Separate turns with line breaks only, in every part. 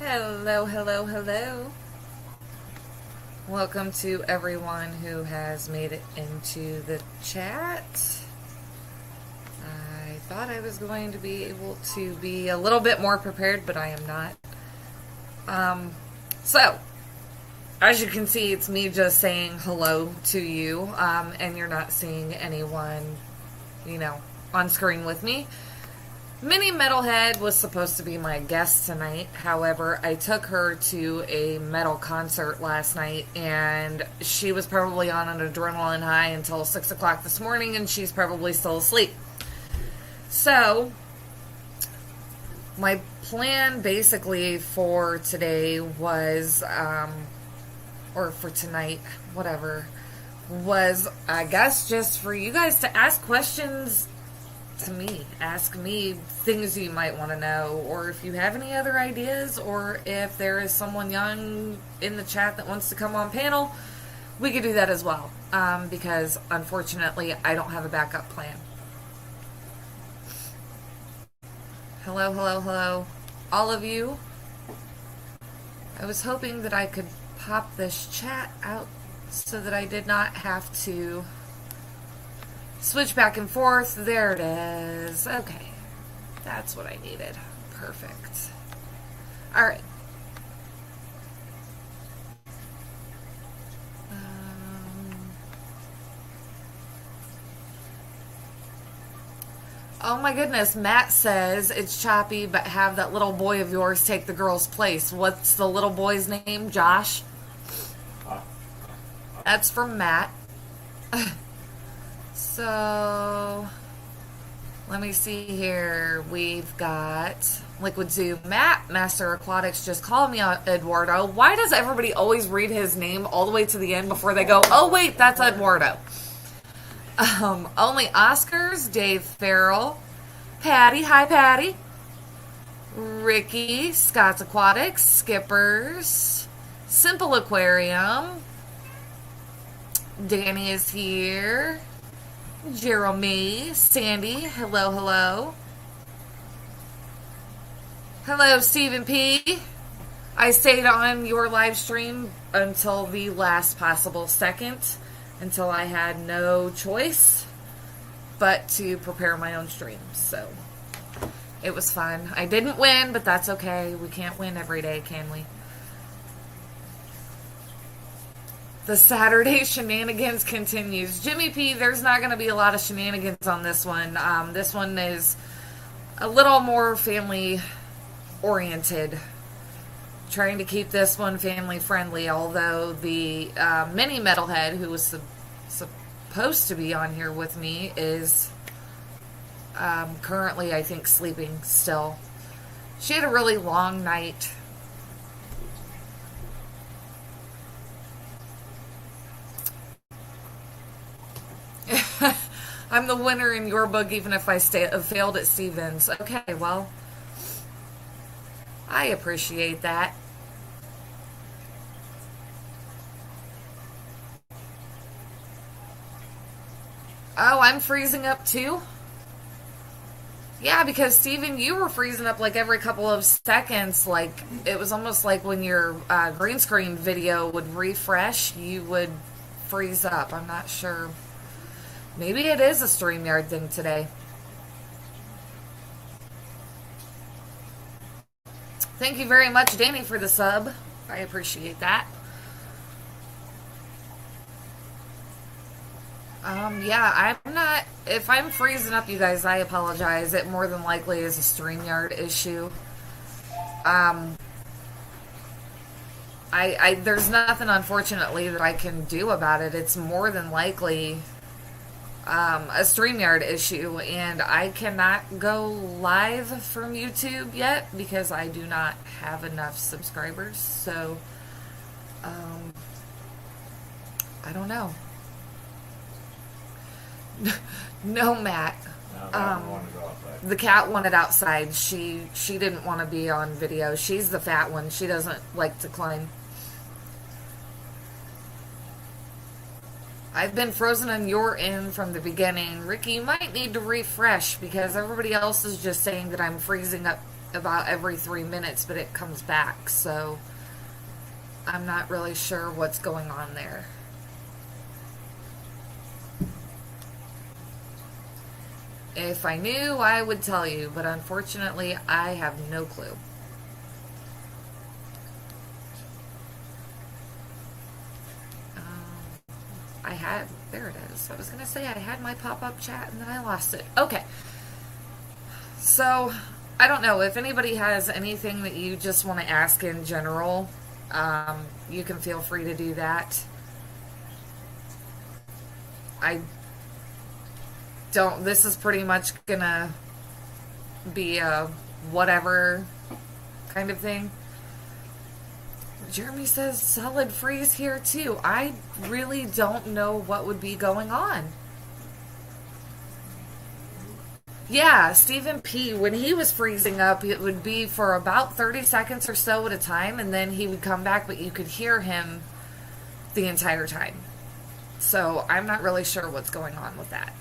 Hello, hello, hello. Welcome to everyone who has made it into the chat. I thought I was going to be able to be a little bit more prepared, but I am not. So, as you can see, it's me just saying hello to you, and you're not seeing anyone, on screen with me. Mini Metalhead was supposed to be my guest tonight. However, I took her to a metal concert last night, and she was probably on an adrenaline high until 6 o'clock this morning, and she's probably still asleep. So, my plan basically for today was, or for tonight, whatever, was, I guess, just for you guys to ask questions to me. Ask me things you might want to know, or if you have any other ideas, or if there is someone young in the chat that wants to come on panel, we could do that as well, because unfortunately I don't have a backup plan. Hello, hello, hello, all of you. I was hoping that I could pop this chat out so that I did not have to switch back and forth. There it is. Okay. That's what I needed. Perfect. Alright. Oh my goodness. Matt says it's choppy, but have that little boy of yours take the girl's place. What's the little boy's name? Josh? That's from Matt. So, let me see here. We've got Liquid Zoo, Matt, Master Aquatics. Just call me Eduardo. Why does everybody always read his name all the way to the end before they go, oh wait, that's Eduardo? Only Oscars, Dave Farrell, Patty, hi Patty, Ricky, Scott's Aquatics, Skippers, Simple Aquarium, Danny is here. Jeremy, Sandy, hello, hello. Hello, Stephen P. I stayed on your live stream until the last possible second, until I had no choice but to prepare my own stream. So, it was fun. I didn't win, but that's okay. We can't win every day, can we? The Saturday shenanigans continues. Jimmy P, there's not going to be a lot of shenanigans on this one. This one is a little more family-oriented. Trying to keep this one family-friendly, although the Mini Metalhead, who was supposed to be on here with me, is currently, I think, sleeping still. She had a really long night. I'm the winner in your book, even if I failed at Stevens. Okay, well, I appreciate that. Oh, I'm freezing up too? Yeah, because Steven, you were freezing up like every couple of seconds. Like, it was almost like when your green screen video would refresh, you would freeze up. I'm not sure. Maybe it is a StreamYard thing today. Thank you very much, Danny, for the sub. I appreciate that. Yeah, I'm not... If I'm freezing up, you guys, I apologize. It more than likely is a StreamYard issue. There's nothing, unfortunately, that I can do about it. It's more than likely a StreamYard issue, and I cannot go live from YouTube yet because I do not have enough subscribers, so I don't know. No, Matt. The cat wanted outside. She didn't want to be on video. She's the fat one. She doesn't like to climb. I've been frozen on your end from the beginning. Ricky, you might need to refresh because everybody else is just saying that I'm freezing up about every 3 minutes, but it comes back, so I'm not really sure what's going on there. If I knew, I would tell you, but unfortunately, I have no clue. There it is. I was going to say I had my pop-up chat and then I lost it. Okay. So, I don't know. If anybody has anything that you just want to ask in general, you can feel free to do that. This is pretty much going to be a whatever kind of thing. Jeremy says solid freeze here too. I really don't know what would be going on. Yeah, Stephen P., when he was freezing up, it would be for about 30 seconds or so at a time, and then he would come back, but you could hear him the entire time. So I'm not really sure what's going on with that.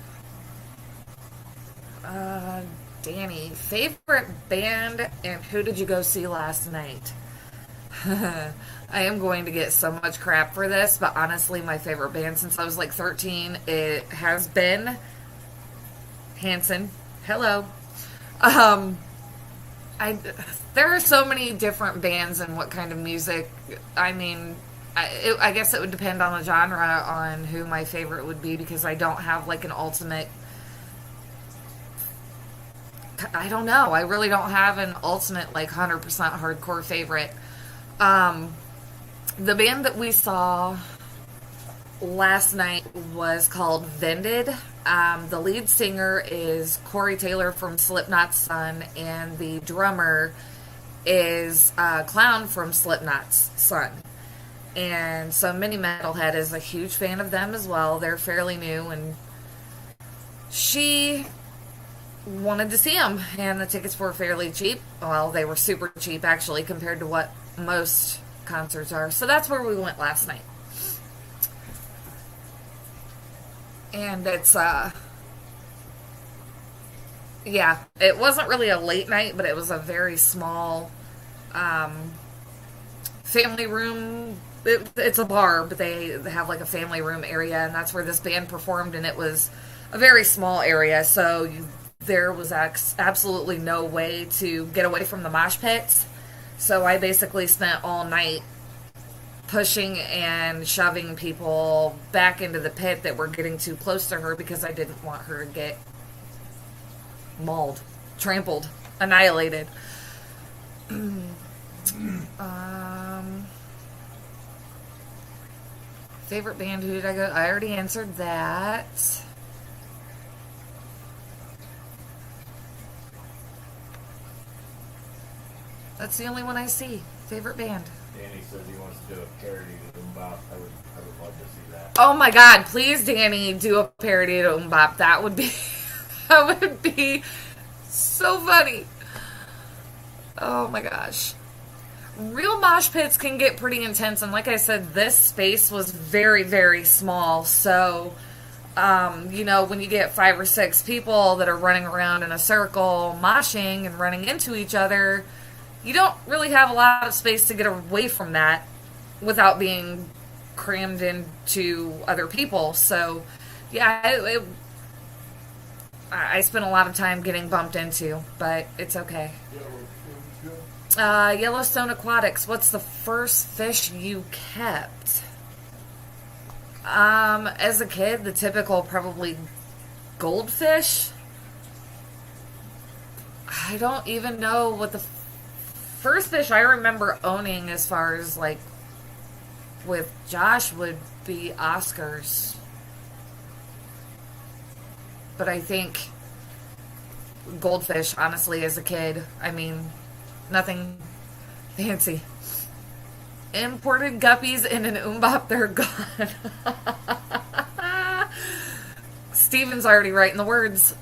Danny, favorite band and who did you go see last night? I am going to get so much crap for this, but honestly, my favorite band since I was like 13, it has been Hanson. Hello. There are so many different bands and what kind of music. I mean, I guess it would depend on the genre on who my favorite would be, because I don't have like an ultimate. I don't know. I really don't have an ultimate like 100% hardcore favorite. The band that we saw last night was called Vended. The lead singer is Corey Taylor from Slipknot's son, and the drummer is Clown from Slipknot's son. And so Mini Metalhead is a huge fan of them as well. They're fairly new, and she wanted to see them, and the tickets were fairly cheap. Well, they were super cheap actually compared to what most concerts are. So that's where we went last night. And it's yeah, it wasn't really a late night, but it was a very small family room. It's a bar, but they have like a family room area, and that's where this band performed, and it was a very small area, so there was absolutely no way to get away from the mosh pits. So I basically spent all night pushing and shoving people back into the pit that were getting too close to her, because I didn't want her to get mauled, trampled, annihilated. Favorite band, who did I go? I already answered that. That's the only one I see. Favorite band.
Danny says he wants to do a parody of MMMBop. I would love to see that.
Oh my God! Please, Danny, do a parody of MMMBop. That would be so funny. Oh my gosh! Real mosh pits can get pretty intense, and like I said, this space was very, very small. So, when you get 5 or 6 people that are running around in a circle, moshing and running into each other, you don't really have a lot of space to get away from that without being crammed into other people. So, yeah, I spent a lot of time getting bumped into, but it's okay. Yellowstone Aquatics. What's the first fish you kept? As a kid, the typical probably goldfish. I don't even know what the first fish I remember owning as far as like with Josh would be Oscars. But I think goldfish, honestly, as a kid, I mean, nothing fancy. Imported guppies in an MMMBop, they're gone. Steven's already writing the words.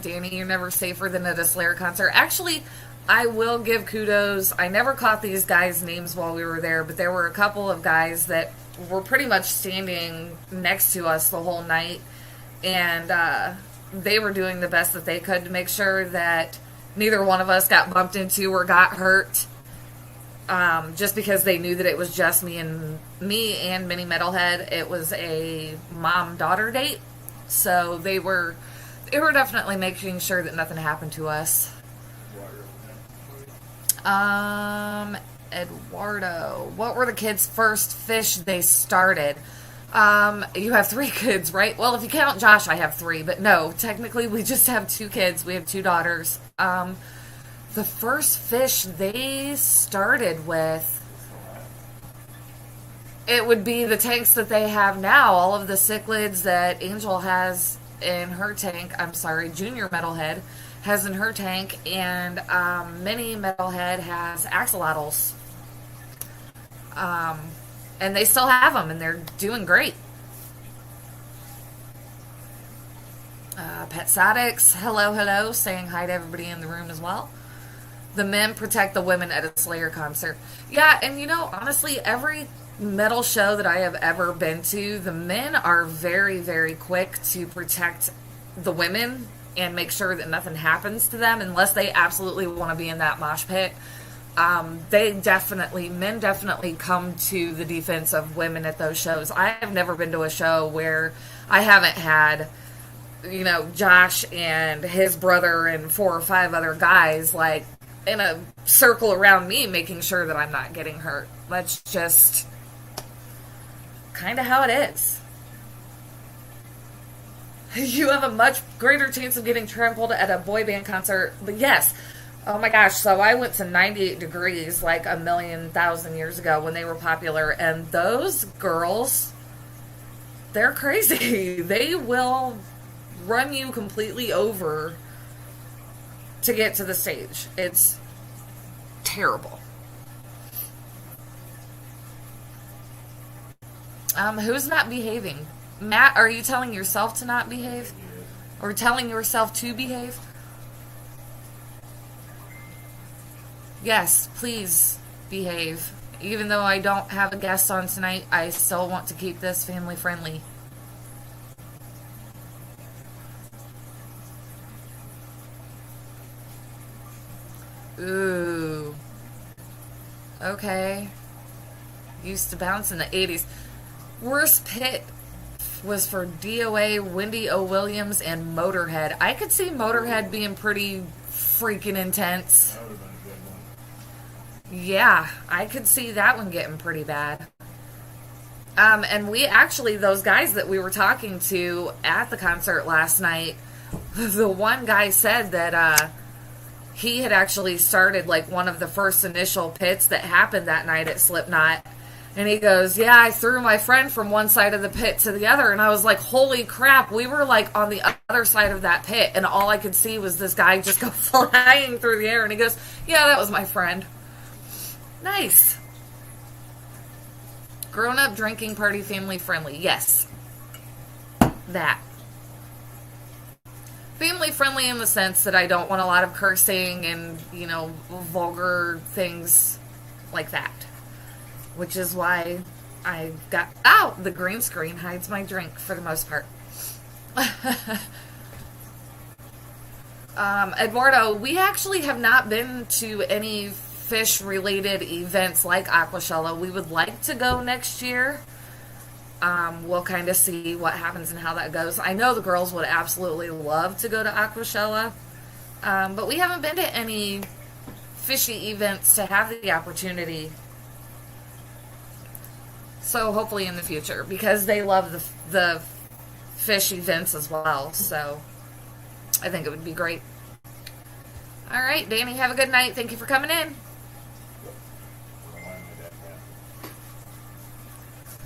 Danny, you're never safer than at a Slayer concert. Actually, I will give kudos. I never caught these guys' names while we were there, but there were a couple of guys that were pretty much standing next to us the whole night. And they were doing the best that they could to make sure that neither one of us got bumped into or got hurt. Just because they knew that it was just me and Mini Metalhead. It was a mom-daughter date. So they were definitely making sure that nothing happened to us. Eduardo, what were the kids' first fish they started? You have 3 kids, right? Well, if you count Josh, I have 3, but no, technically we just have 2 kids. We have 2 daughters. The first fish they started with, it would be the tanks that they have now. All of the cichlids that Angel has in her tank, Junior Metalhead has in her tank, and Mini Metalhead has axolotls. And they still have them, and they're doing great. Pet Sadix, hello, saying hi to everybody in the room as well. The men protect the women at a Slayer concert. Yeah, and you know, honestly, every metal show that I have ever been to, the men are very, very quick to protect the women and make sure that nothing happens to them unless they absolutely want to be in that mosh pit. Men definitely come to the defense of women at those shows. I have never been to a show where I haven't had, you know, Josh and his brother and 4 or 5 other guys, like, in a circle around me making sure that I'm not getting hurt. That's just kind of how it is. You have a much greater chance of getting trampled at a boy band concert. But yes. Oh my gosh. So I went to 98 Degrees like 1,000,000 years ago when they were popular. And those girls, they're crazy. They will run you completely over to get to the stage. It's terrible. Who's not behaving? Matt, are you telling yourself to not behave? Or telling yourself to behave? Yes, please behave. Even though I don't have a guest on tonight, I still want to keep this family friendly. Ooh. Okay. Used to bounce in the 80s. Worst pit was for DOA, Wendy O. Williams, and Motorhead. I could see Motorhead being pretty freaking intense.
That would have been a good one.
Yeah, I could see that one getting pretty bad. And we actually, those guys that we were talking to at the concert last night, the one guy said that he had actually started like one of the first initial pits that happened that night at Slipknot. And he goes, yeah, I threw my friend from one side of the pit to the other. And I was like, holy crap, we were like on the other side of that pit. And all I could see was this guy just go flying through the air. And he goes, yeah, that was my friend. Nice. Grown-up drinking party, family friendly. Yes. That. Family friendly in the sense that I don't want a lot of cursing and, you know, vulgar things like that. Which is why I got... Ow! The green screen hides my drink for the most part. Eduardo, we actually have not been to any fish-related events like Aquashella. We would like to go next year. We'll kind of see what happens and how that goes. I know the girls would absolutely love to go to Aquashella. But we haven't been to any fishy events to have the opportunity. So hopefully in the future, because they love the fish events as well. So I think it would be great. All right, Danny, have a good night. Thank you for coming in.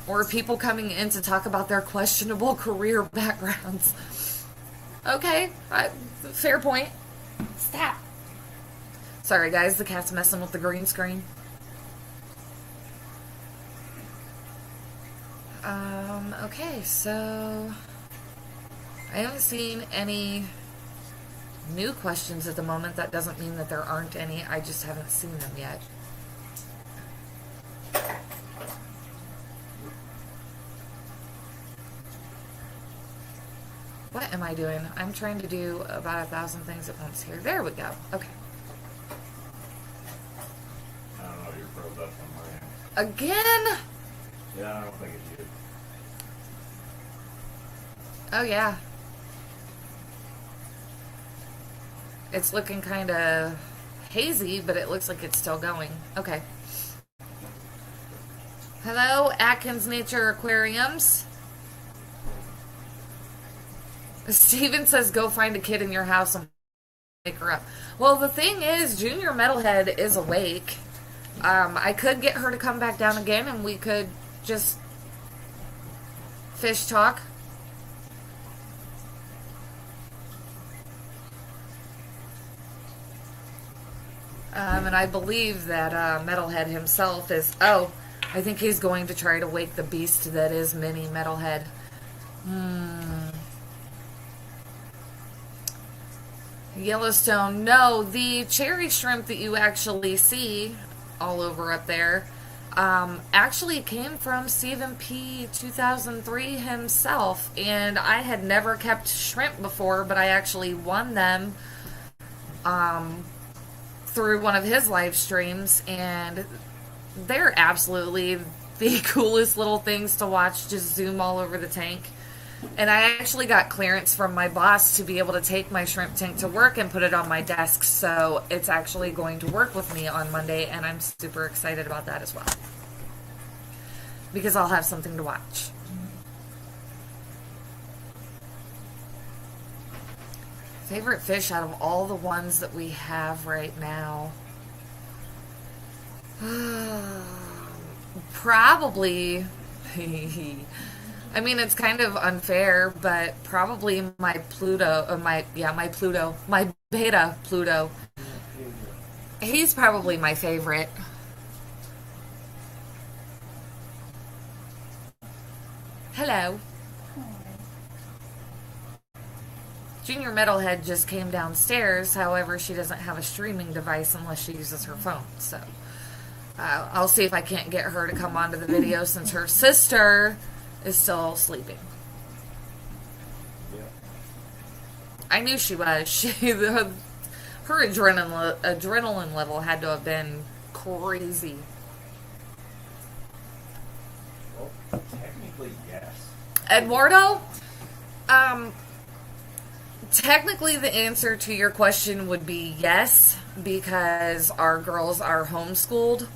Or people coming in to talk about their questionable career backgrounds. Okay, fair point. Stop. Sorry, guys, the cat's messing with the green screen. Okay, so I haven't seen any new questions at the moment. That doesn't mean that there aren't any. I just haven't seen them yet. What am I doing? I'm trying to do about 1,000 things at once here. There we go. Okay.
I don't know, you're froze up on my end.
Again?
Yeah, I don't think it's you.
Oh, yeah. It's looking kind of hazy, but it looks like it's still going. Okay. Hello, Atkins Nature Aquariums. Steven says, go find a kid in your house and wake her up. Well, the thing is, Junior Metalhead is awake. I could get her to come back down again, and we could just fish talk. And I believe that Metalhead himself is... Oh, I think he's going to try to wake the beast that is Mini Metalhead. Yellowstone. No, the cherry shrimp that you actually see all over up there actually came from Stephen P. 2003 himself. And I had never kept shrimp before, but I actually won them through one of his live streams, and they're absolutely the coolest little things to watch just zoom all over the tank. And I actually got clearance from my boss to be able to take my shrimp tank to work and put it on my desk, so it's actually going to work with me on Monday, and I'm super excited about that as well, because I'll have something to watch. Favorite fish out of all the ones that we have right now? Probably, I mean, it's kind of unfair, but probably my Pluto, my beta Pluto. He's probably my favorite. Hello. Junior Metalhead just came downstairs. However, she doesn't have a streaming device unless she uses her phone. So I'll see if I can't get her to come onto the video since her sister is still sleeping.
Yeah.
I knew she was. Her adrenaline level had to have been crazy.
Well, technically, yes.
Eduardo, technically the answer to your question would be yes, because our girls are homeschooled.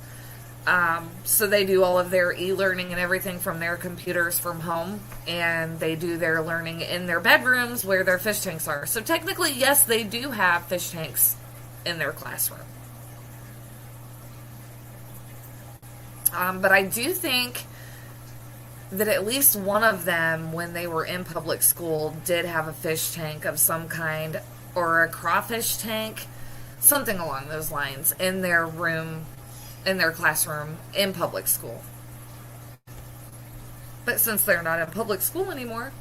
So they do all of their e-learning and everything from their computers from home, and they do their learning in their bedrooms where their fish tanks are. So technically, yes, they do have fish tanks in their classroom. But I do think that at least one of them, when they were in public school, did have a fish tank of some kind, or a crawfish tank, something along those lines, in their room, in their classroom, in public school. But since they're not in public school anymore,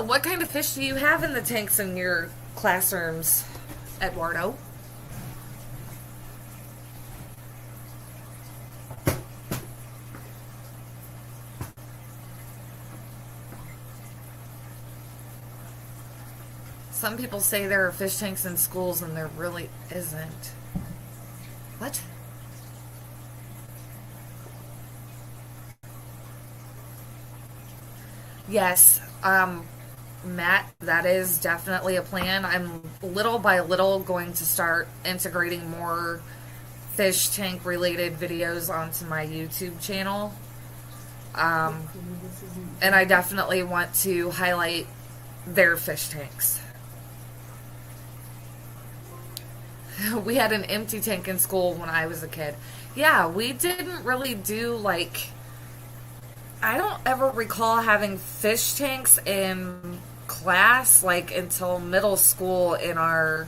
what kind of fish do you have in the tanks in your classrooms, Eduardo? Some people say there are fish tanks in schools, and there really isn't. What? Yes, Matt, that is definitely a plan. I'm little by little going to start integrating more fish tank related videos onto my YouTube channel. And I definitely want to highlight their fish tanks. We had an empty tank in school when I was a kid. Yeah, we didn't really do, like... I don't ever recall having fish tanks in class, like, until middle school in our...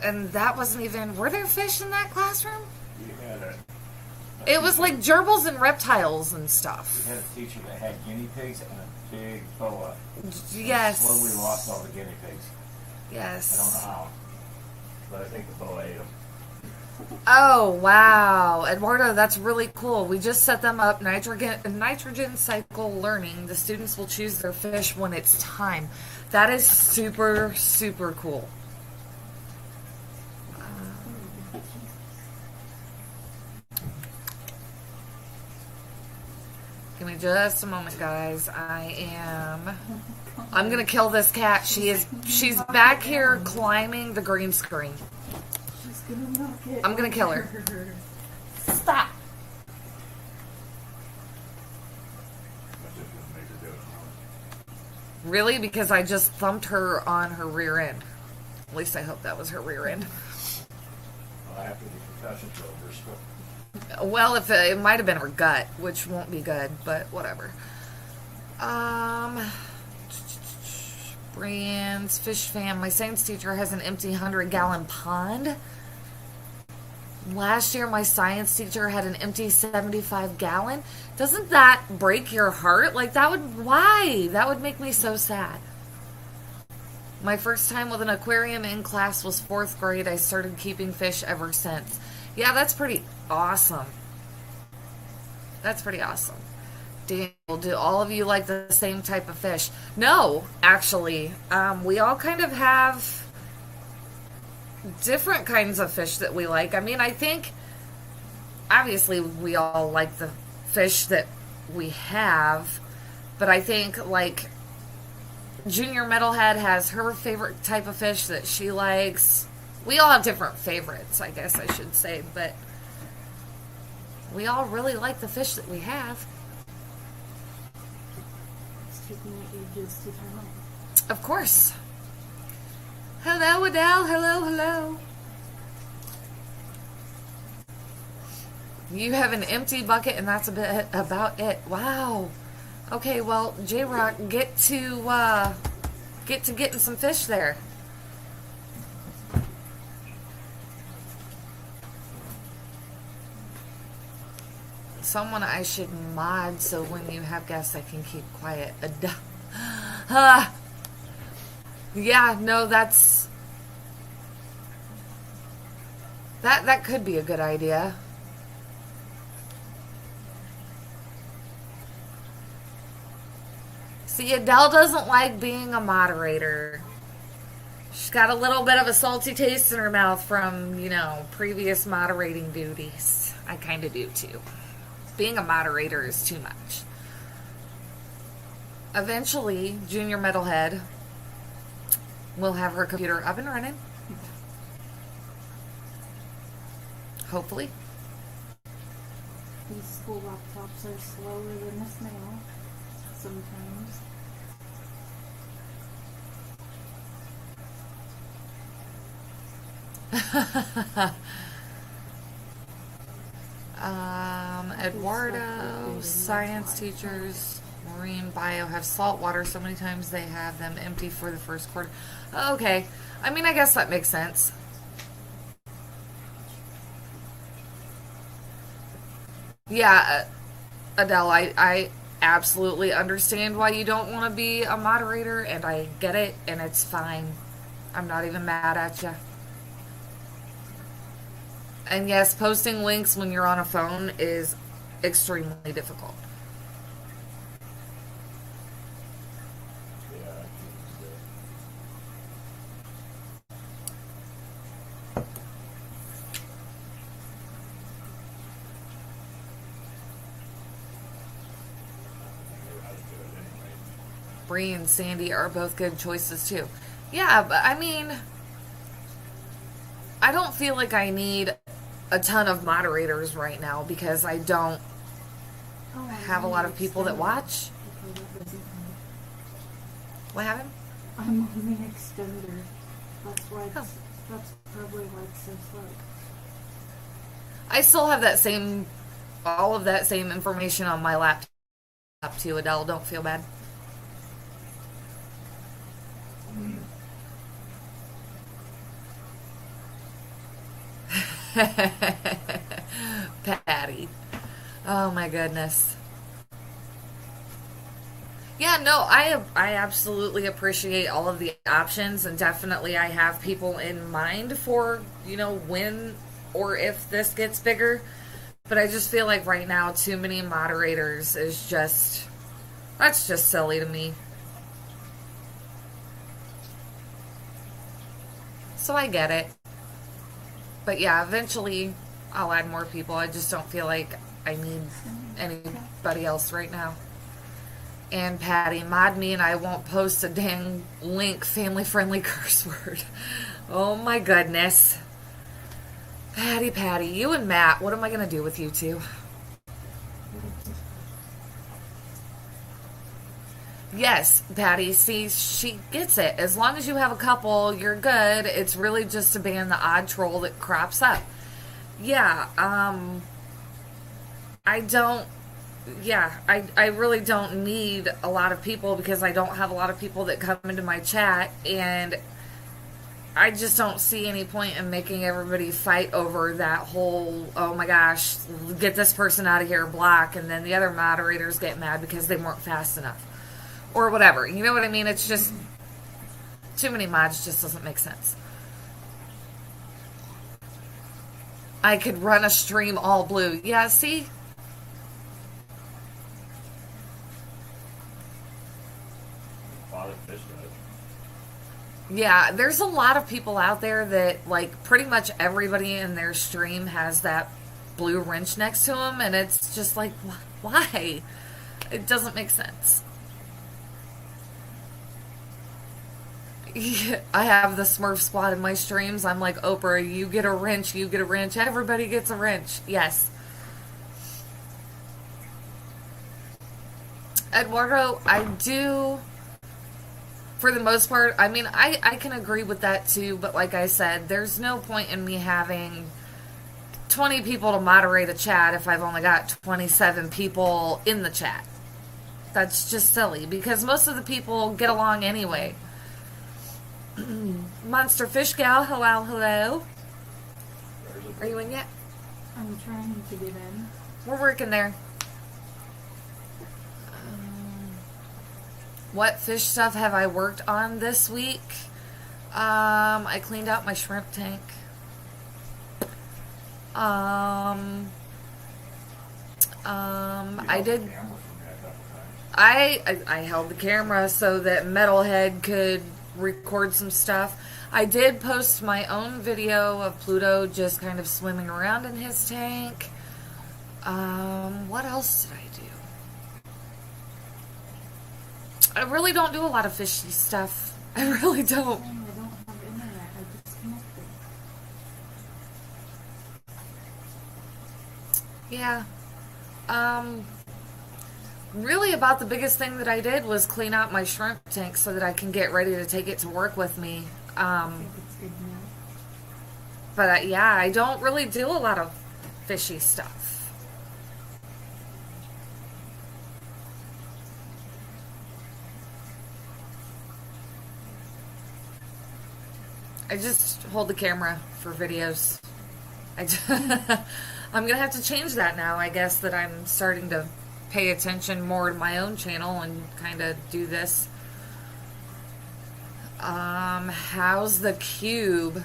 And that wasn't even... Were there fish in that classroom?
You had a
It was like gerbils and reptiles and stuff.
We had a teacher that had guinea pigs and a big boa.
Yes.
Slowly lost all the guinea pigs.
Yes.
I don't know how, but I think the boa ate them.
Oh, wow. Eduardo, that's really cool. We just set them up nitrogen cycle learning. The students will choose their fish when it's time. That is super, super cool. Give me just a moment, guys. I'm gonna kill this cat. She's back here climbing the green screen. I'm gonna kill her. Stop. Really? Because I just thumped her on her rear end. At least I hope that was her rear end.
Well, after the concussion's over, so.
Well, if it might have been her gut, which won't be good, but whatever. Brian's Fish Fam. My science teacher has an empty 100-gallon pond. Last year, my science teacher had an empty 75-gallon. Doesn't that break your heart? Like, why? That would make me so sad. My first time with an aquarium in class was 4th grade. I started keeping fish ever since. Yeah, that's pretty awesome. That's pretty awesome. Daniel, do all of you like the same type of fish? No, actually. We all kind of have different kinds of fish that we like. I mean, I think obviously we all like the fish that we have, but I think like Junior Metalhead has her favorite type of fish that she likes. We all have different favorites, I guess I should say, but we all really like the fish that we have.
It's taking ages to turn on.
Of course. Hello, Adele. Hello, hello. You have an empty bucket, and that's a bit about it. Wow. Okay, well, J-Rock, get to getting some fish there. Someone I should mod so when you have guests I can keep quiet. Yeah, no, that could be a good idea. See, Adele doesn't like being a moderator. She's got a little bit of a salty taste in her mouth from, previous moderating duties. I kind of do too. Being a moderator is too much. Eventually, Junior Metalhead will have her computer up and running. Hopefully.
These school laptops are slower than the snail sometimes.
Eduardo, science teachers, marine bio have salt water so many times they have them empty for the first quarter. Okay. I mean, I guess that makes sense. Yeah, Adele, I absolutely understand why you don't want to be a moderator, and I get it, and it's fine. I'm not even mad at you. And yes, posting links when you're on a phone is extremely difficult.
Yeah, I
Bree and Sandy are both good choices too. Yeah, but I mean, I don't feel like I need a ton of moderators right now because I don't have a lot of people that watch. What happened?
I'm on the extender. That's why that's probably why it's so slow.
I still have all of that same information on my laptop too, Adele. Don't feel bad. Patty. Oh my goodness. Yeah, no, I absolutely appreciate all of the options, and definitely I have people in mind for, when or if this gets bigger. But I just feel like right now too many moderators is that's just silly to me. So I get it. But yeah, eventually I'll add more people. I just don't feel like I need anybody else right now. And Patty, mod me and I won't post a dang link, family-friendly curse word. Oh my goodness. Patty, you and Matt, what am I going to do with you two? Yes, Patty, see, she gets it. As long as you have a couple, you're good. It's really just to ban the odd troll that crops up. Yeah, I don't, I really don't need a lot of people because I don't have a lot of people that come into my chat, and I just don't see any point in making everybody fight over that whole, oh my gosh, get this person out of here, block, and then the other moderators get mad because they weren't fast enough. Or whatever. You know what I mean? It's just, too many mods just doesn't make sense. I could run a stream all blue. Yeah, see? Yeah, there's a lot of people out there that, like, pretty much everybody in their stream has that blue wrench next to them, and it's just like, why? It doesn't make sense. Yeah, I have the Smurf squad in my streams. I'm like, Oprah, you get a wrench, everybody gets a wrench. Yes. Eduardo, I do, for the most part, I mean, I can agree with that too, but like I said, there's no point in me having 20 people to moderate a chat if I've only got 27 people in the chat. That's just silly, because most of the people get along anyway. Monster Fish Gal, hello. Are you in yet?
I'm trying to get in.
We're working there. What fish stuff have I worked on this week? I cleaned out my shrimp tank. I did. I held the camera so that Metalhead could record some stuff. I did post my own video of Pluto just kind of swimming around in his tank. What else did I do? I really don't do a lot of fishy stuff. I really don't.
I don't have internet. I disconnected.
Yeah. Really about the biggest thing that I did was clean out my shrimp tank so that I can get ready to take it to work with me.
I think it's good now.
But yeah, I don't really do a lot of fishy stuff. I just hold the camera for videos. I'm going to have to change that now, I guess, that I'm starting to pay attention more to my own channel and kind of do this. How's the cube?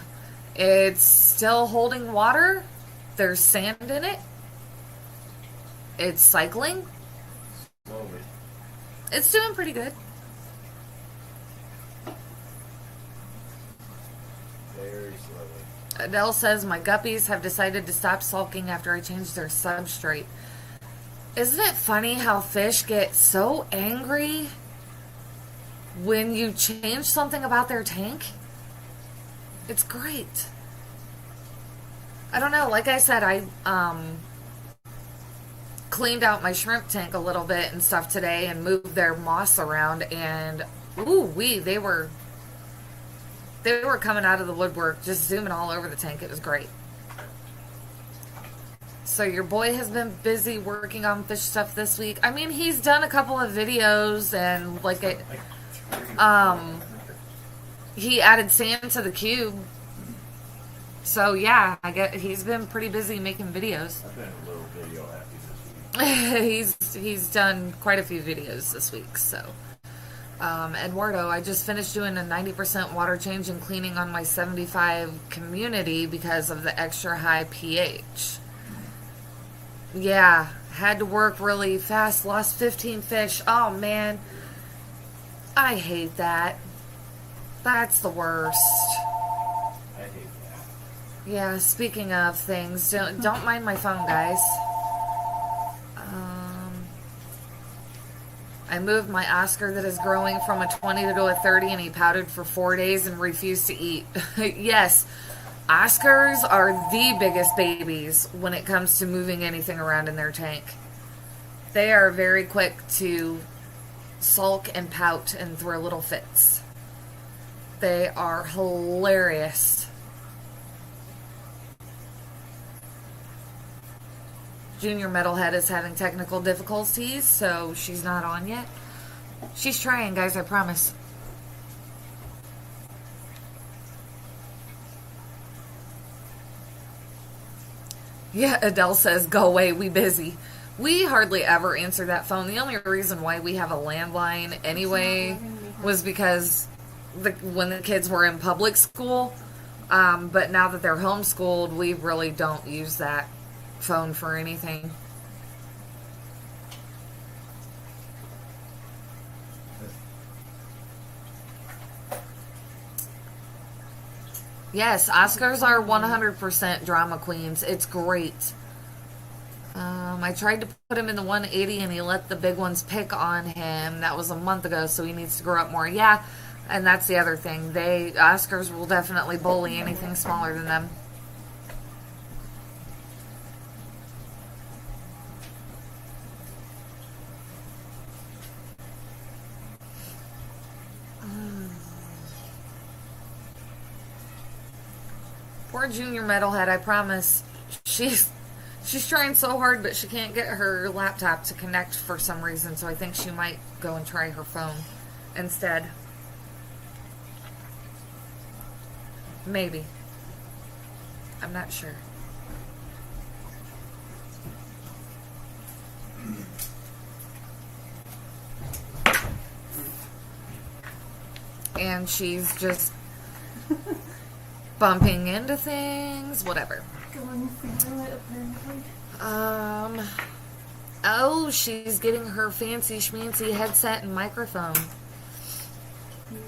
It's still holding water. There's sand in it. It's cycling.
Slowly.
It's doing pretty good.
Very slowly.
Adele says, my guppies have decided to stop sulking after I changed their substrate. Isn't it funny how fish get so angry when you change something about their tank? It's great. I don't know. Like I said, I cleaned out my shrimp tank a little bit and stuff today and moved their moss around, and they were coming out of the woodwork, just zooming all over the tank. It was great. So your boy has been busy working on fish stuff this week. I mean, he's done a couple of videos and he added sand to the cube. So yeah, I get he's been pretty busy making videos.
I've been a little video happy this week.
He's done quite a few videos this week, so. Eduardo, I just finished doing a 90% water change and cleaning on my 75 community because of the extra high pH. Yeah, had to work really fast, lost 15 fish. Oh man, I hate that. That's the worst.
I hate that.
Yeah, speaking of things, don't mind my phone, guys. I moved my Oscar that is growing from a 20 to a 30 and he pouted for 4 days and refused to eat. Yes, Oscars are the biggest babies when it comes to moving anything around in their tank. They are very quick to sulk and pout and throw little fits. They are hilarious. Junior Metalhead is having technical difficulties, so she's not on yet. She's trying, guys, I promise. Yeah, Adele says, go away, we busy. We hardly ever answer that phone. The only reason why we have a landline anyway was because when the kids were in public school. But now that they're homeschooled, we really don't use that phone for anything. Yes, Oscars are 100% drama queens. It's great. I tried to put him in the 180 and he let the big ones pick on him. That was a month ago, so he needs to grow up more. Yeah, and that's the other thing. Oscars will definitely bully anything smaller than them. Poor Junior Metalhead, I promise. She's trying so hard, but she can't get her laptop to connect for some reason, so I think she might go and try her phone instead. Maybe. I'm not sure. And she's just bumping into things, whatever.
Going through it, apparently.
Oh, she's getting her fancy schmancy headset and microphone.
Yeah.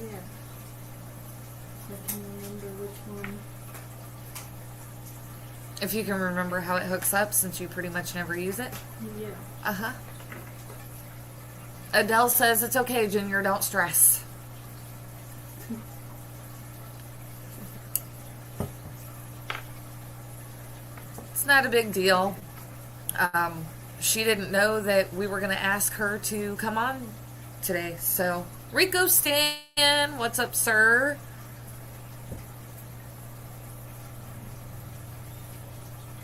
I can remember which one.
If you can remember how it hooks up, since you pretty much never use it.
Yeah.
Uh-huh. Adele says, it's okay, Junior, don't stress. It's not a big deal. She didn't know that we were going to ask her to come on today. So, Rico Stan, what's up, sir?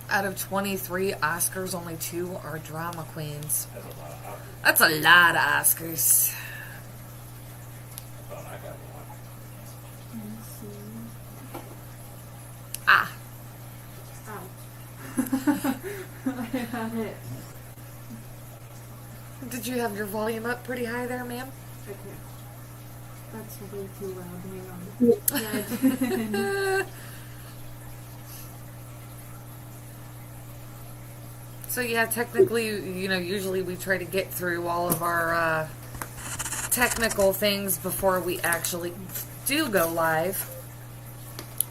Out of 23 Oscars, only 2 are drama queens.
That's a lot of
That's a lot of Oscars.
Oscars. I thought I got one.
Let's see. Ow. I had it.
Did you have your volume up pretty high there, ma'am?
Okay. That's way too loud. Hang on. Yeah, I did.
So yeah, technically, usually we try to get through all of our technical things before we actually do go live.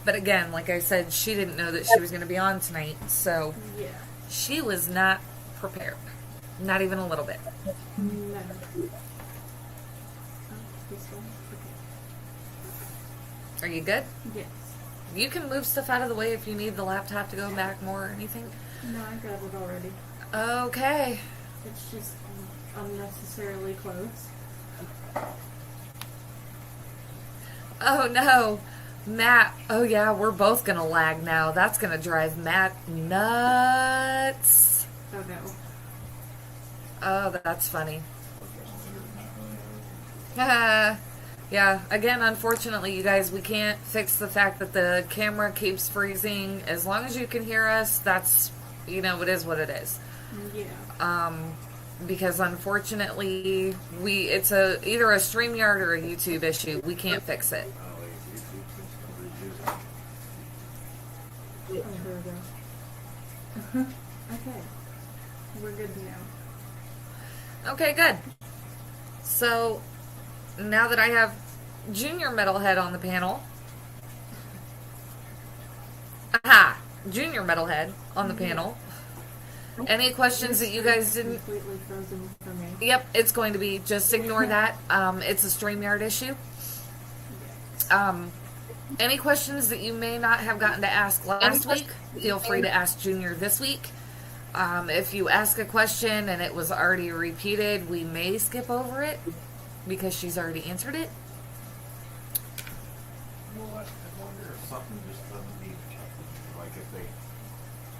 But again, like I said, she didn't know that she was going to be on tonight, so
Yeah.
she was not prepared. Not even a little bit.
No. Oh, this one?
Are you good?
Okay. Yes.
You can move stuff out of the way if you need the laptop to go back more or anything.
No, I got it already.
Okay.
It's just unnecessarily close.
Oh no. Matt. Oh yeah, we're both going to lag now. That's going to drive Matt nuts.
Oh no.
Oh, that's funny. Yeah, again, unfortunately, you guys, we can't fix the fact that the camera keeps freezing. As long as you can hear us, that's, it is what it is.
Yeah.
Because unfortunately it's either a StreamYard or a YouTube issue. We can't fix it.
Oh, wait, YouTube seems to reduce it.
Oh, there we go. Okay. We're good now.
Okay, good. So now that I have Junior Metalhead on the panel, Junior Metalhead on the panel. Any questions that you guys didn't?
Completely frozen for me.
Yep, it's going to be. Just ignore that. It's a StreamYard issue. Any questions that you may not have gotten to ask last week, feel free to ask Junior this week. If you ask a question and it was already repeated, we may skip over it because she's already answered it.
Well, I wonder if something just doesn't need to change. Like if they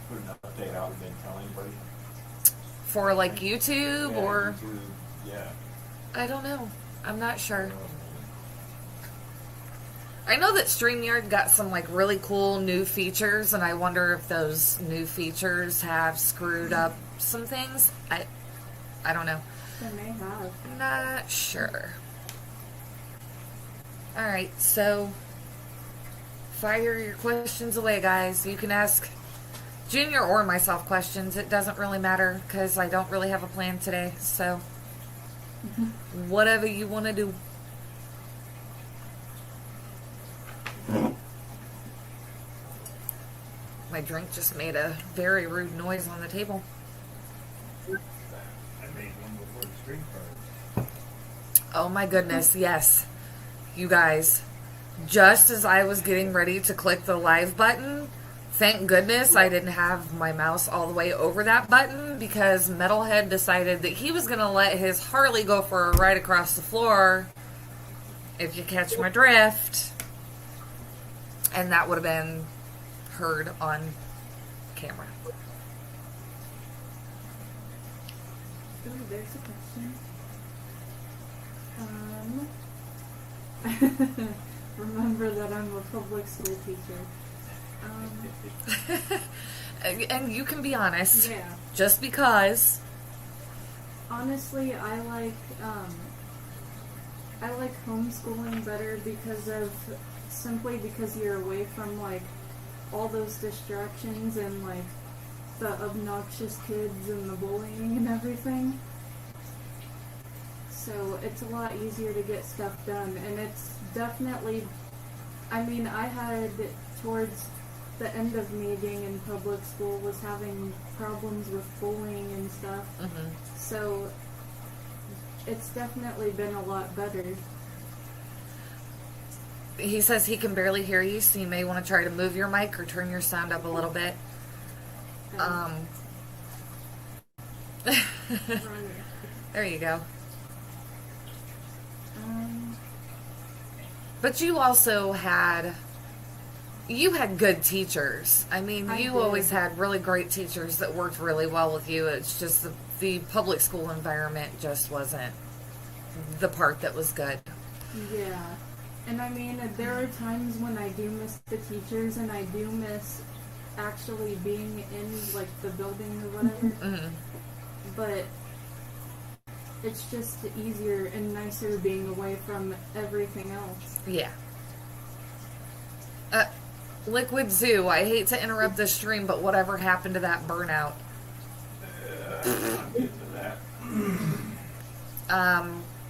put an update out and didn't tell anybody.
For like YouTube or...
YouTube, yeah.
I don't know. I'm not sure. I know that StreamYard got some like really cool new features, and I wonder if those new features have screwed up some things. I don't know.
They may have.
Not sure. Alright, so fire your questions away, guys. You can ask Junior or myself questions. It doesn't really matter because I don't really have a plan today. So whatever you want to do. My drink just made a very rude noise on the table.
I made one before the stream started.
Oh my goodness, yes. You guys, just as I was getting ready to click the live button, thank goodness I didn't have my mouse all the way over that button because Metalhead decided that he was going to let his Harley go for a ride across the floor, if you catch my drift. And that would have been heard on camera.
Ooh, there's a question. Remember that I'm a public school teacher.
And you can be honest.
Yeah.
Just because.
Honestly, I like homeschooling better simply because you're away from like all those distractions and like the obnoxious kids and the bullying and everything. So it's a lot easier to get stuff done, and it's definitely, I mean, I had towards the end of me being in public school was having problems with bullying and stuff.
Mm-hmm.
So it's definitely been a lot better.
He says he can barely hear you, so you may want to try to move your mic or turn your sound up a little bit. There you go. But you also had good teachers. I mean, you always had really great teachers that worked really well with you. It's just the public school environment just wasn't the part that was good.
Yeah. And I mean, there are times when I do miss the teachers, and I do miss actually being in, like, the building or whatever.
Mm-hmm.
But it's just easier and nicer being away from everything else.
Yeah. Liquid Zoo, I hate to interrupt the stream, but whatever happened to that burnout?
I'm getting to that.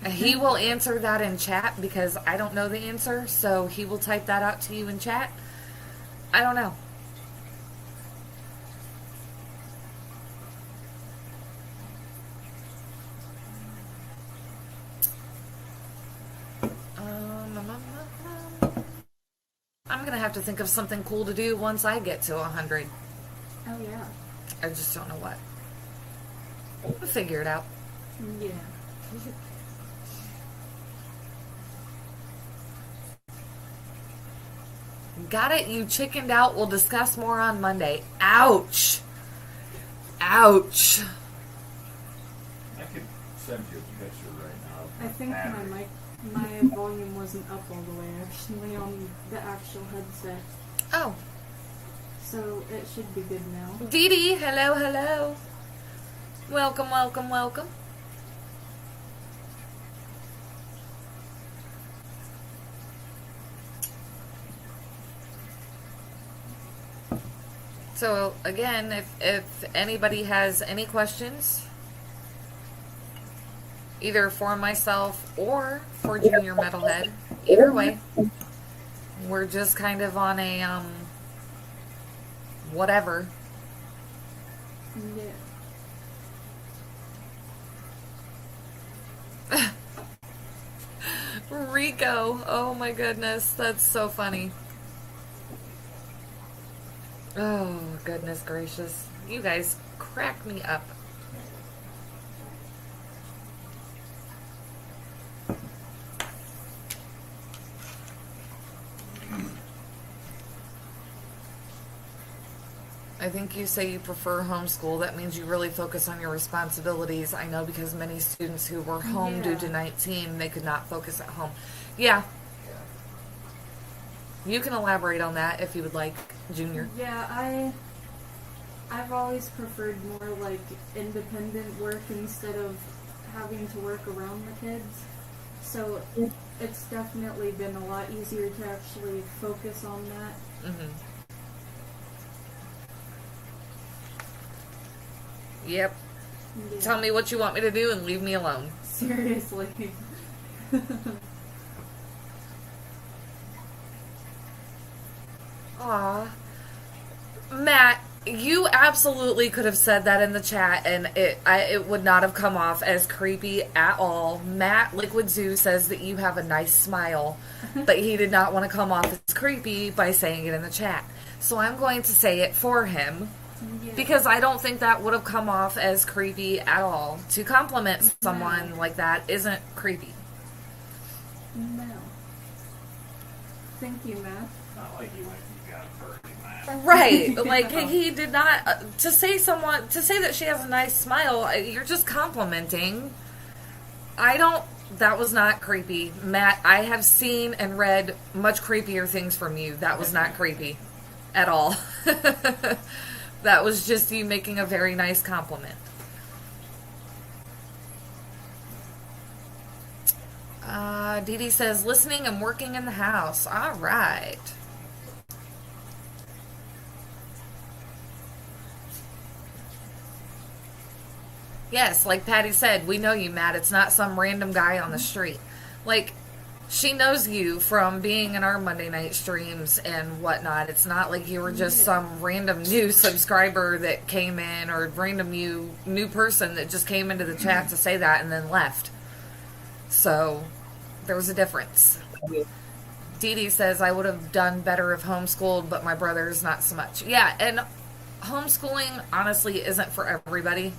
He will answer that in chat because I don't know the answer, so he will type that out to you in chat. I don't know. I'm going to have to think of something cool to do once I get to 100.
Oh, yeah.
I just don't know what. We'll figure it out.
Yeah.
Got it? You chickened out. We'll discuss more on Monday. Ouch. Ouch.
I could send you a picture right now.
I think my volume wasn't up all the way, actually, on the actual headset.
Oh.
So it should be good now.
Dee Dee, hello, hello. Welcome, welcome, welcome. So again, if anybody has any questions, either for myself or for Junior Metalhead, either way, we're just kind of on a whatever.
Yeah.
Rico, oh my goodness, that's so funny. Oh, goodness gracious. You guys crack me up. I think you say you prefer homeschool. That means you really focus on your responsibilities. I know because many students who were home due to 19, they could not focus at home. Yeah. You can elaborate on that if you would like, Junior.
Yeah, I've always preferred more like independent work instead of having to work around the kids. So it's definitely been a lot easier to actually focus on that.
Mm-hmm. Yep.
Yeah.
Tell me what you want me to do and leave me alone.
Seriously.
Aw. Matt, you absolutely could have said that in the chat and it would not have come off as creepy at all. Matt Liquid Zoo says that you have a nice smile, but he did not want to come off as creepy by saying it in the chat. So I'm going to say it for him.
Yeah.
Because I don't think that would have come off as creepy at all. To compliment someone like that isn't creepy.
No. Thank you, Matt.
Not like you got a pretty man.
Right. Like, he did not... to say that she has a nice smile, you're just complimenting. That was not creepy. Matt, I have seen and read much creepier things from you. That was not creepy. At all. That was just you making a very nice compliment. Dee Dee says, listening and working in the house. All right. Yes, like Patty said, we know you, Matt. It's not some random guy on the street. Like, she knows you from being in our Monday night streams and whatnot. It's not like you were just some random new subscriber that came in or random new person that just came into the chat to say that and then left. So, there was a difference. Dee Dee says, I would have done better if homeschooled, but my brother's not so much. Yeah, and homeschooling, honestly, isn't for everybody.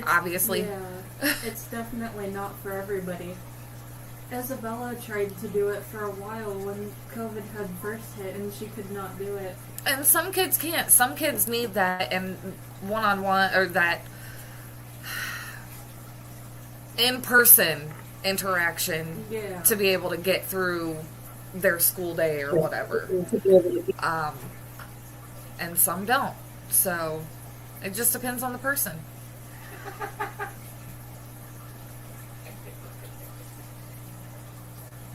Obviously.
Yeah, it's definitely not for everybody. Isabella tried to do it for a while when COVID had first hit and she could not do it.
And some kids can't. Some kids need that and one-on-one or that in-person interaction to be able to get through their school day or whatever. And some don't. So it just depends on the person.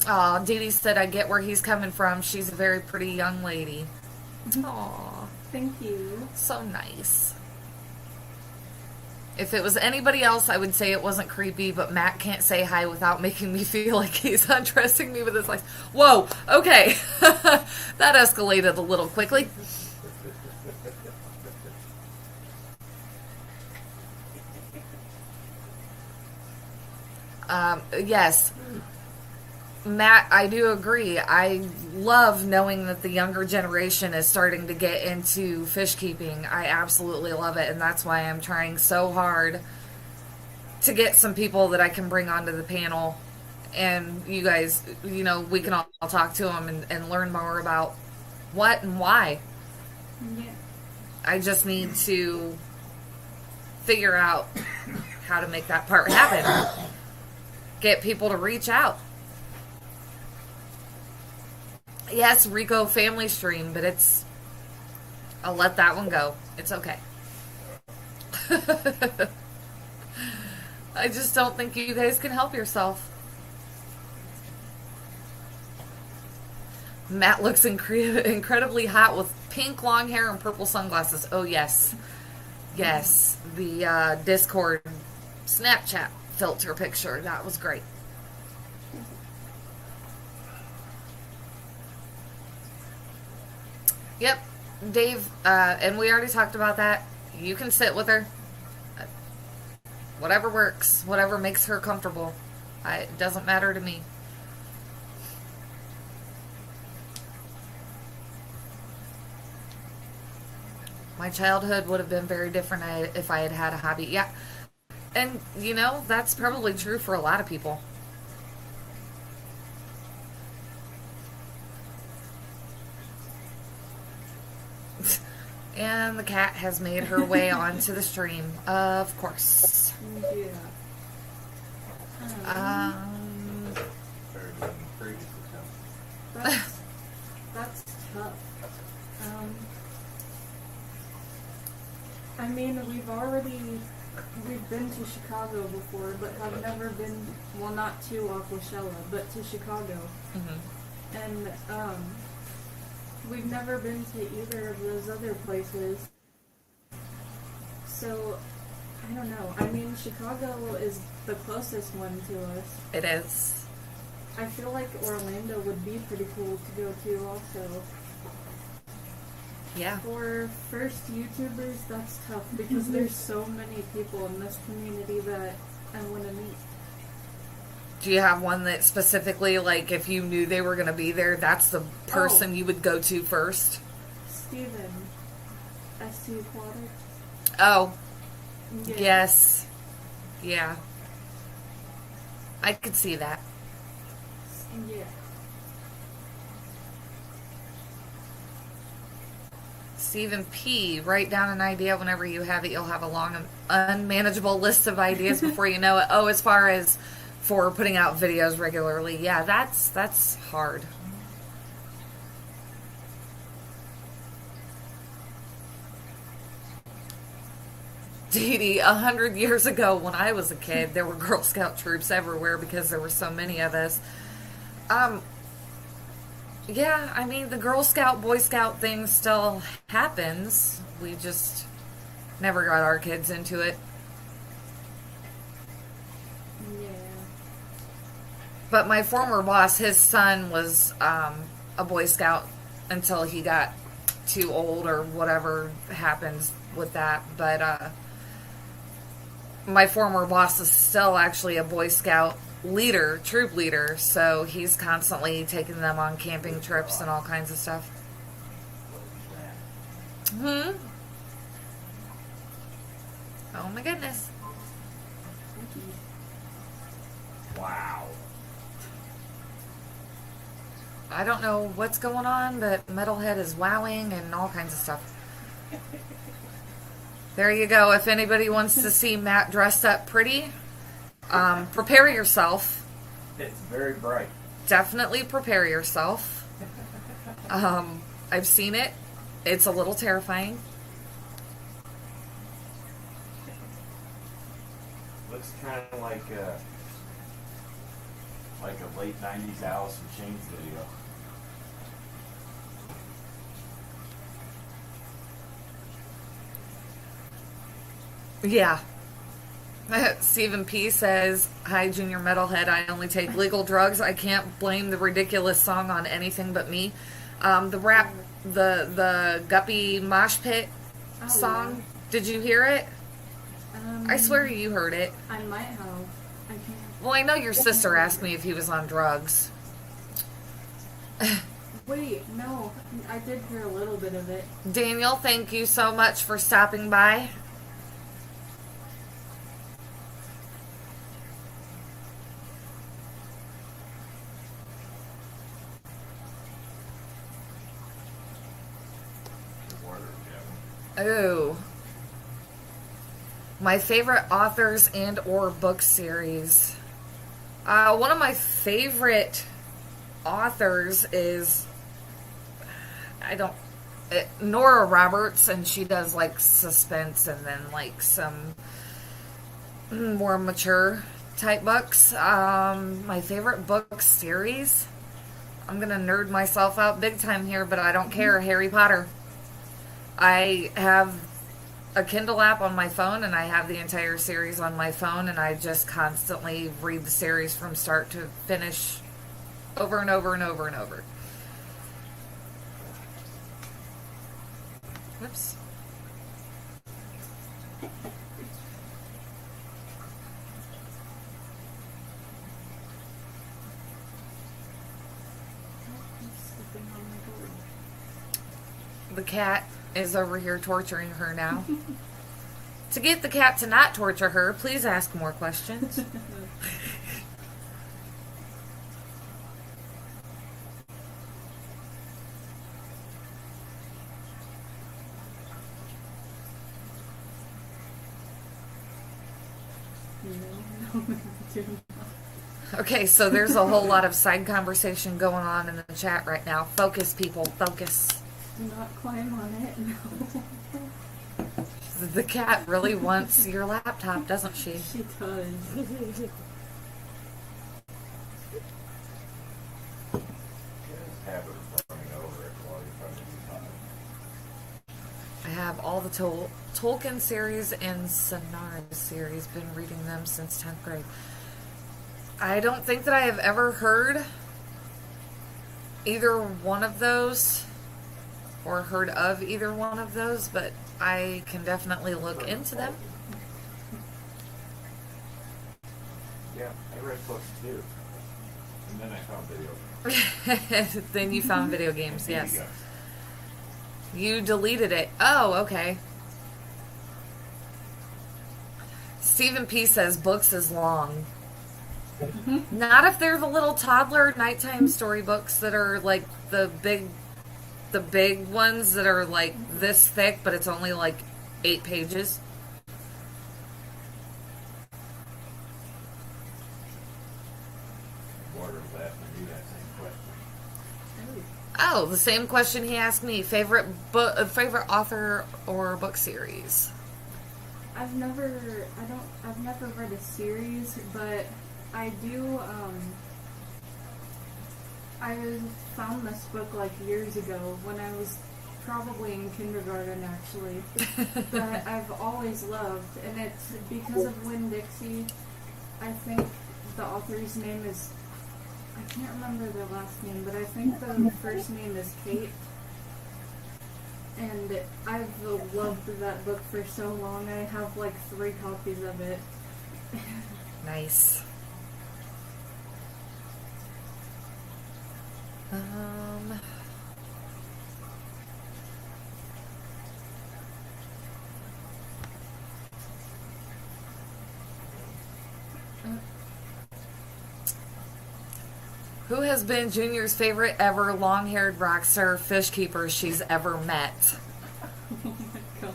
Aw, Dee Dee said, I get where he's coming from. She's a very pretty young lady. Aw.
Thank you.
So nice. If it was anybody else, I would say it wasn't creepy, but Matt can't say hi without making me feel like he's undressing me with his legs. Whoa, okay. That escalated a little quickly. Yes. Matt, I do agree. I love knowing that the younger generation is starting to get into fish keeping. I absolutely love it, and that's why I'm trying so hard to get some people that I can bring onto the panel. And you guys, we can all talk to them and learn more about what and why.
Yeah.
I just need to figure out how to make that part happen. Get people to reach out. Yes, Rico family stream, but I'll let that one go. It's okay. I just don't think you guys can help yourself. Matt looks incredibly hot with pink long hair and purple sunglasses. Oh, yes. Yes. The Discord Snapchat filter picture. That was great. Yep. Dave, and we already talked about that. You can sit with her. Whatever works. Whatever makes her comfortable. It doesn't matter to me. My childhood would have been very different if I had had a hobby. Yeah. And, you know, that's probably true for a lot of people. And the cat has made her way onto the stream, of course.
Yeah.
Better than the previous attempt.
That's tough. I mean, we've been to Chicago before, but have never been, well, not to Aquashella, but to Chicago.
Mm-hmm.
And, we've never been to either of those other places. So, I don't know. I mean, Chicago is the closest one to us.
It is.
I feel like Orlando would be pretty cool to go to also.
Yeah.
For first YouTubers, that's tough because there's so many people in this community that I want to meet.
Do you have one that specifically, like, if you knew they were going to be there, that's the person you would go to first?
Steven. ST Aquatic.
Oh.
Yeah.
Yes. Yeah. I could see that.
Yeah.
Stephen P., write down an idea. Whenever you have it, you'll have a long, unmanageable list of ideas before you know it. Oh, as far as for putting out videos regularly. Yeah, that's hard. Dee Dee, 100 years ago when I was a kid, there were Girl Scout troops everywhere because there were so many of us. Yeah, I mean, the Girl Scout, Boy Scout thing still happens. We just never got our kids into it.
Yeah.
But my former boss, his son was a Boy Scout until he got too old or whatever happens with that. But my former boss is still actually a Boy Scout leader, troop leader, so he's constantly taking them on camping trips and all kinds of stuff. Oh my goodness.
Wow.
I don't know what's going on, but Metalhead is wowing and all kinds of stuff. There you go. If anybody wants to see Matt dressed up pretty, prepare yourself.
It's very bright.
Definitely prepare yourself. I've seen it. It's a little terrifying.
Looks kind of like a late '90s Alice in Chains video.
Yeah. Stephen P. says, "Hi, Junior Metalhead. I only take legal drugs. I can't blame the ridiculous song on anything but me." The rap, the Guppy Mosh Pit song.
Yeah.
Did you hear it? I swear you heard it.
I might have. I can't.
Well, I know your sister asked me if he was on drugs.
Wait, no. I did hear a little bit of it.
Daniel, thank you so much for stopping by. Oh. My favorite authors and or book series. One of my favorite authors is Nora Roberts, and she does like suspense and then like some more mature type books. My favorite book series. I'm gonna nerd myself out big time here, but I don't care. Harry Potter. I have a Kindle app on my phone, and I have the entire series on my phone, and I just constantly read the series from start to finish over and over and over and over. Whoops. The cat is over here torturing her now. To get the cat to not torture her, please ask more questions. Okay, so there's a whole lot of side conversation going on in the chat right now. Focus, people, focus.
Do not climb on it, no.
The cat really wants your laptop, doesn't she?
She does. I
have all the Tolkien series and Sonara series. Been reading them since 10th grade. I don't think that I have ever heard either one of those or heard of either one of those, but I can definitely look into them.
Yeah, I read books too. And then I found video games.
Then you found video games, yes. You deleted it. Oh, okay. Stephen P. says books is long. Not if they're the little toddler nighttime storybooks that are like the big ones that are like this thick, but it's only like 8 pages. Oh, the same question he asked me. Favorite favorite author or book series?
I've never read a series, but I do, I found this book like years ago when I was probably in kindergarten actually, that I've always loved, and it's because of Winn-Dixie. I think the author's name is, I can't remember their last name, but I think the first name is Kate. And I've loved that book for so long. I have like 3 copies of it.
Nice. Who has been Junior's favorite ever long-haired rock star fishkeeper she's ever met?
Oh my god.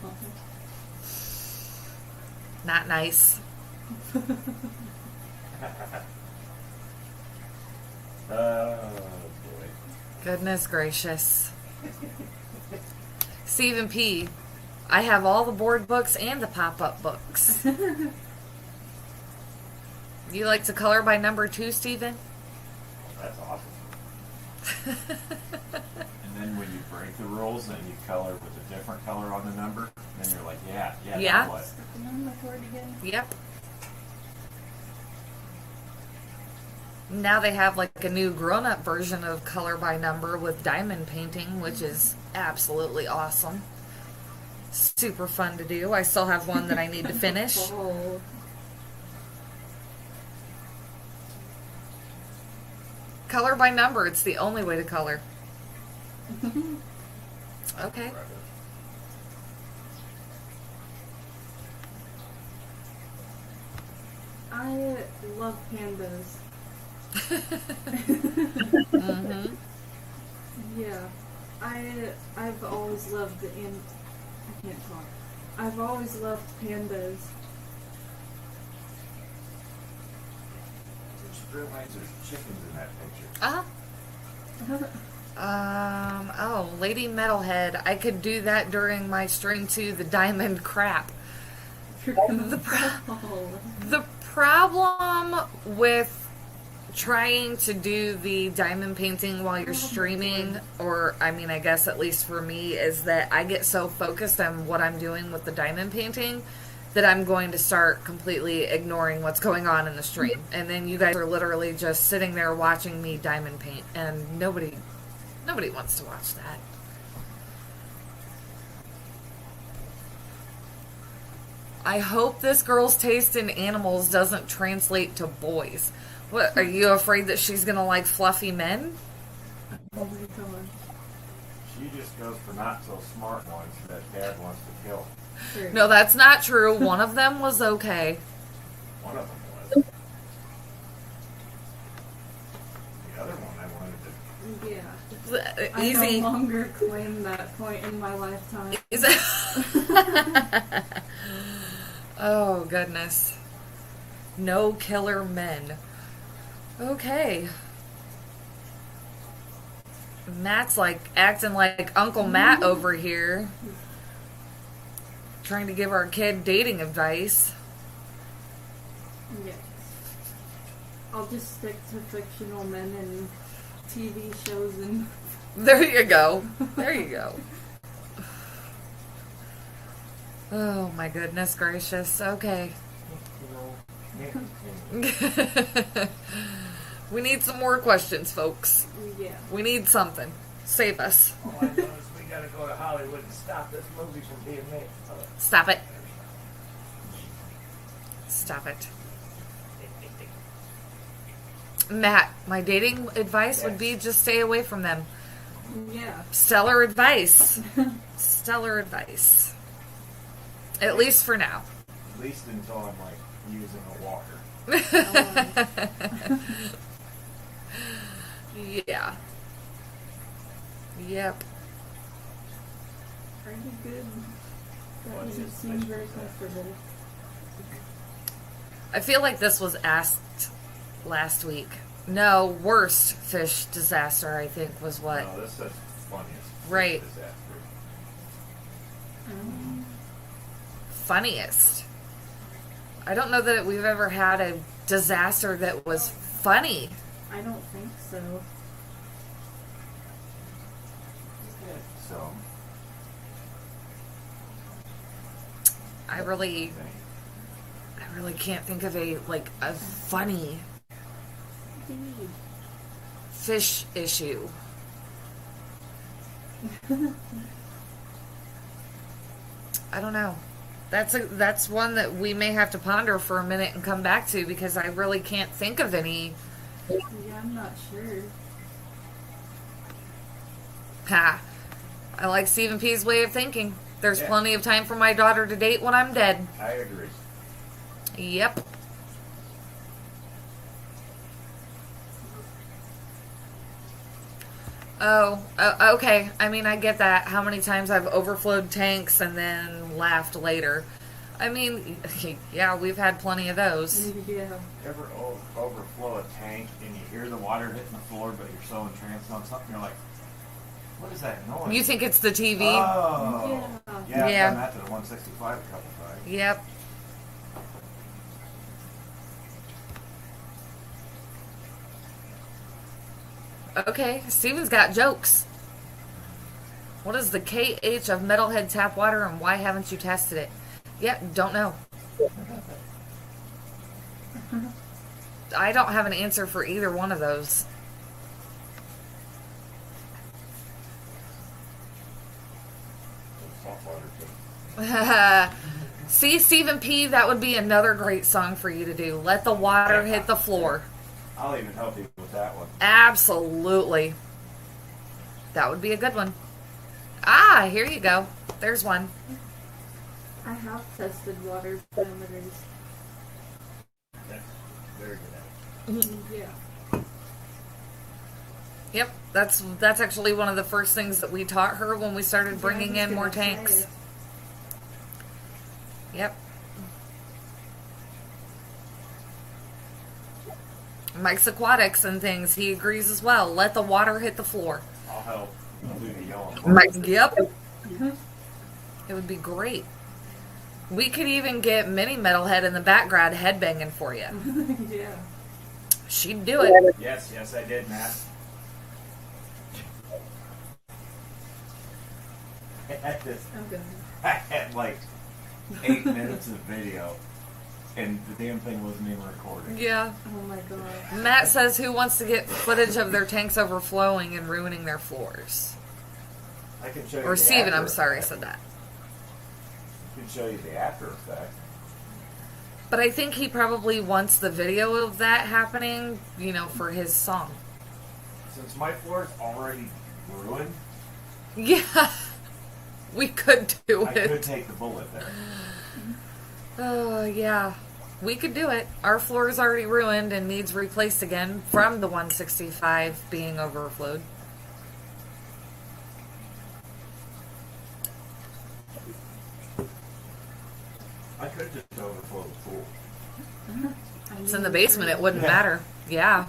Not nice.
Boy.
Goodness gracious. Stephen P. I have all the board books and the pop-up books. You like to color by number too, Stephen?
That's awesome. And then when you break the rules and you color with a different color on the number, then you're like, yeah.
Yeah.
What?
Stepping on my board again.
Yep. Now they have like a new grown-up version of color by number with diamond painting, which is absolutely awesome. Super fun to do. I still have one that I need to finish.
Oh.
Color by number. It's the only way to color. Okay.
I love pandas.
Mm-hmm.
Yeah. I've always loved and I can't talk. I've always loved pandas.
Just realize there's chickens in that picture.
Oh, Lady Metalhead. I could do that during my string to the diamond crap.
You're gonna
The problem with trying to do the diamond painting while you're streaming, or I mean, I guess at least for me, is that I get so focused on what I'm doing with the diamond painting that I'm going to start completely ignoring what's going on in the stream. And then you guys are literally just sitting there watching me diamond paint, and nobody wants to watch that. I hope this girl's taste in animals doesn't translate to boys. What, are you afraid that she's gonna like fluffy men?
Oh my god.
She just goes for not so smart ones that Dad wants to kill.
Sure.
No, that's not true. One of them was okay.
One of them was. The other one I wanted to.
Yeah.
Easy.
I no longer claim that point in my lifetime.
Is it? Oh, goodness. No killer men. Okay. Matt's like acting like Uncle Matt over here. Trying to give our kid dating advice.
Yes. I'll just stick to fictional men and TV shows and...
There you go. There you go. Oh my goodness gracious. Okay. We need some more questions, folks.
Yeah.
We need something. Save us.
All I know is we gotta go to Hollywood and stop this movie from being made.
Stop it. Stop it. Matt, my dating advice would be just stay away from them.
Yeah.
Stellar advice. Stellar advice. At least for now.
At least until I'm like using a walker.
Yeah. Yep.
Are you good? That doesn't seem very comfortable.
I feel like this was asked last week. No, worst fish disaster, I think, was what.
No, this says funniest.
Right.
Disaster.
Funniest. I don't know that we've ever had a disaster that was funny.
I don't think so.
So,
I really can't think of a funny fish issue. I don't know. That's one that we may have to ponder for a minute and come back to, because I really can't think of any.
Yeah, I'm not sure.
Ha. I like Stephen P's way of thinking. There's
Yeah.
plenty of time for my daughter to date when I'm dead.
I agree.
Yep. Oh, okay. I mean, I get that. How many times I've overflowed tanks and then laughed later. I mean, yeah, we've had plenty of those.
Yeah.
Ever overflow a tank and you hear the water hitting the floor, but you're so entranced on something, you're like, what is that noise?
You think it's the TV?
Oh.
Yeah.
Yeah,
Yeah.
I've done that to the 165 a couple times.
Yep. Okay, Steven's got jokes. What is the KH of Metalhead tap water, and why haven't you tested it? Yep, don't know. I don't have an answer for either one of those.
Salt water too.
See, Stephen P., that would be another great song for you to do. Let the water hit the floor.
I'll even help you with that one.
Absolutely. That would be a good one. Ah, here you go. There's one.
I have tested water parameters.
That's very good at it.
Yeah.
Yep, that's actually one of the first things that we taught her when we started bringing in more tanks. Yep. Mike's Aquatics and things, he agrees as well. Let the water hit the floor.
I'll help. I'll do the yelling.
Mike, yep. It would be great. We could even get Mini Metalhead in the background headbanging for you.
Yeah.
She'd do it.
Yes, I did, Matt.
I'm good.
I had like 8 minutes of video, and the damn thing wasn't even recording.
Yeah.
Oh my god.
Matt says who wants to get footage of their tanks overflowing and ruining their floors?
I can show you.
Or
the
Steven,
after
I'm sorry,
effect.
said that.
I can show you the after effect.
But I think he probably wants the video of that happening, you know, for his song.
Since my floor is already ruined,
Yeah. We could do
I could
it.
take the bullet there.
Oh, yeah. We could do it. Our floor is already ruined and needs replaced again from the 165 being overflowed.
I could just overflow the pool.
It's in the basement, it wouldn't matter. Yeah.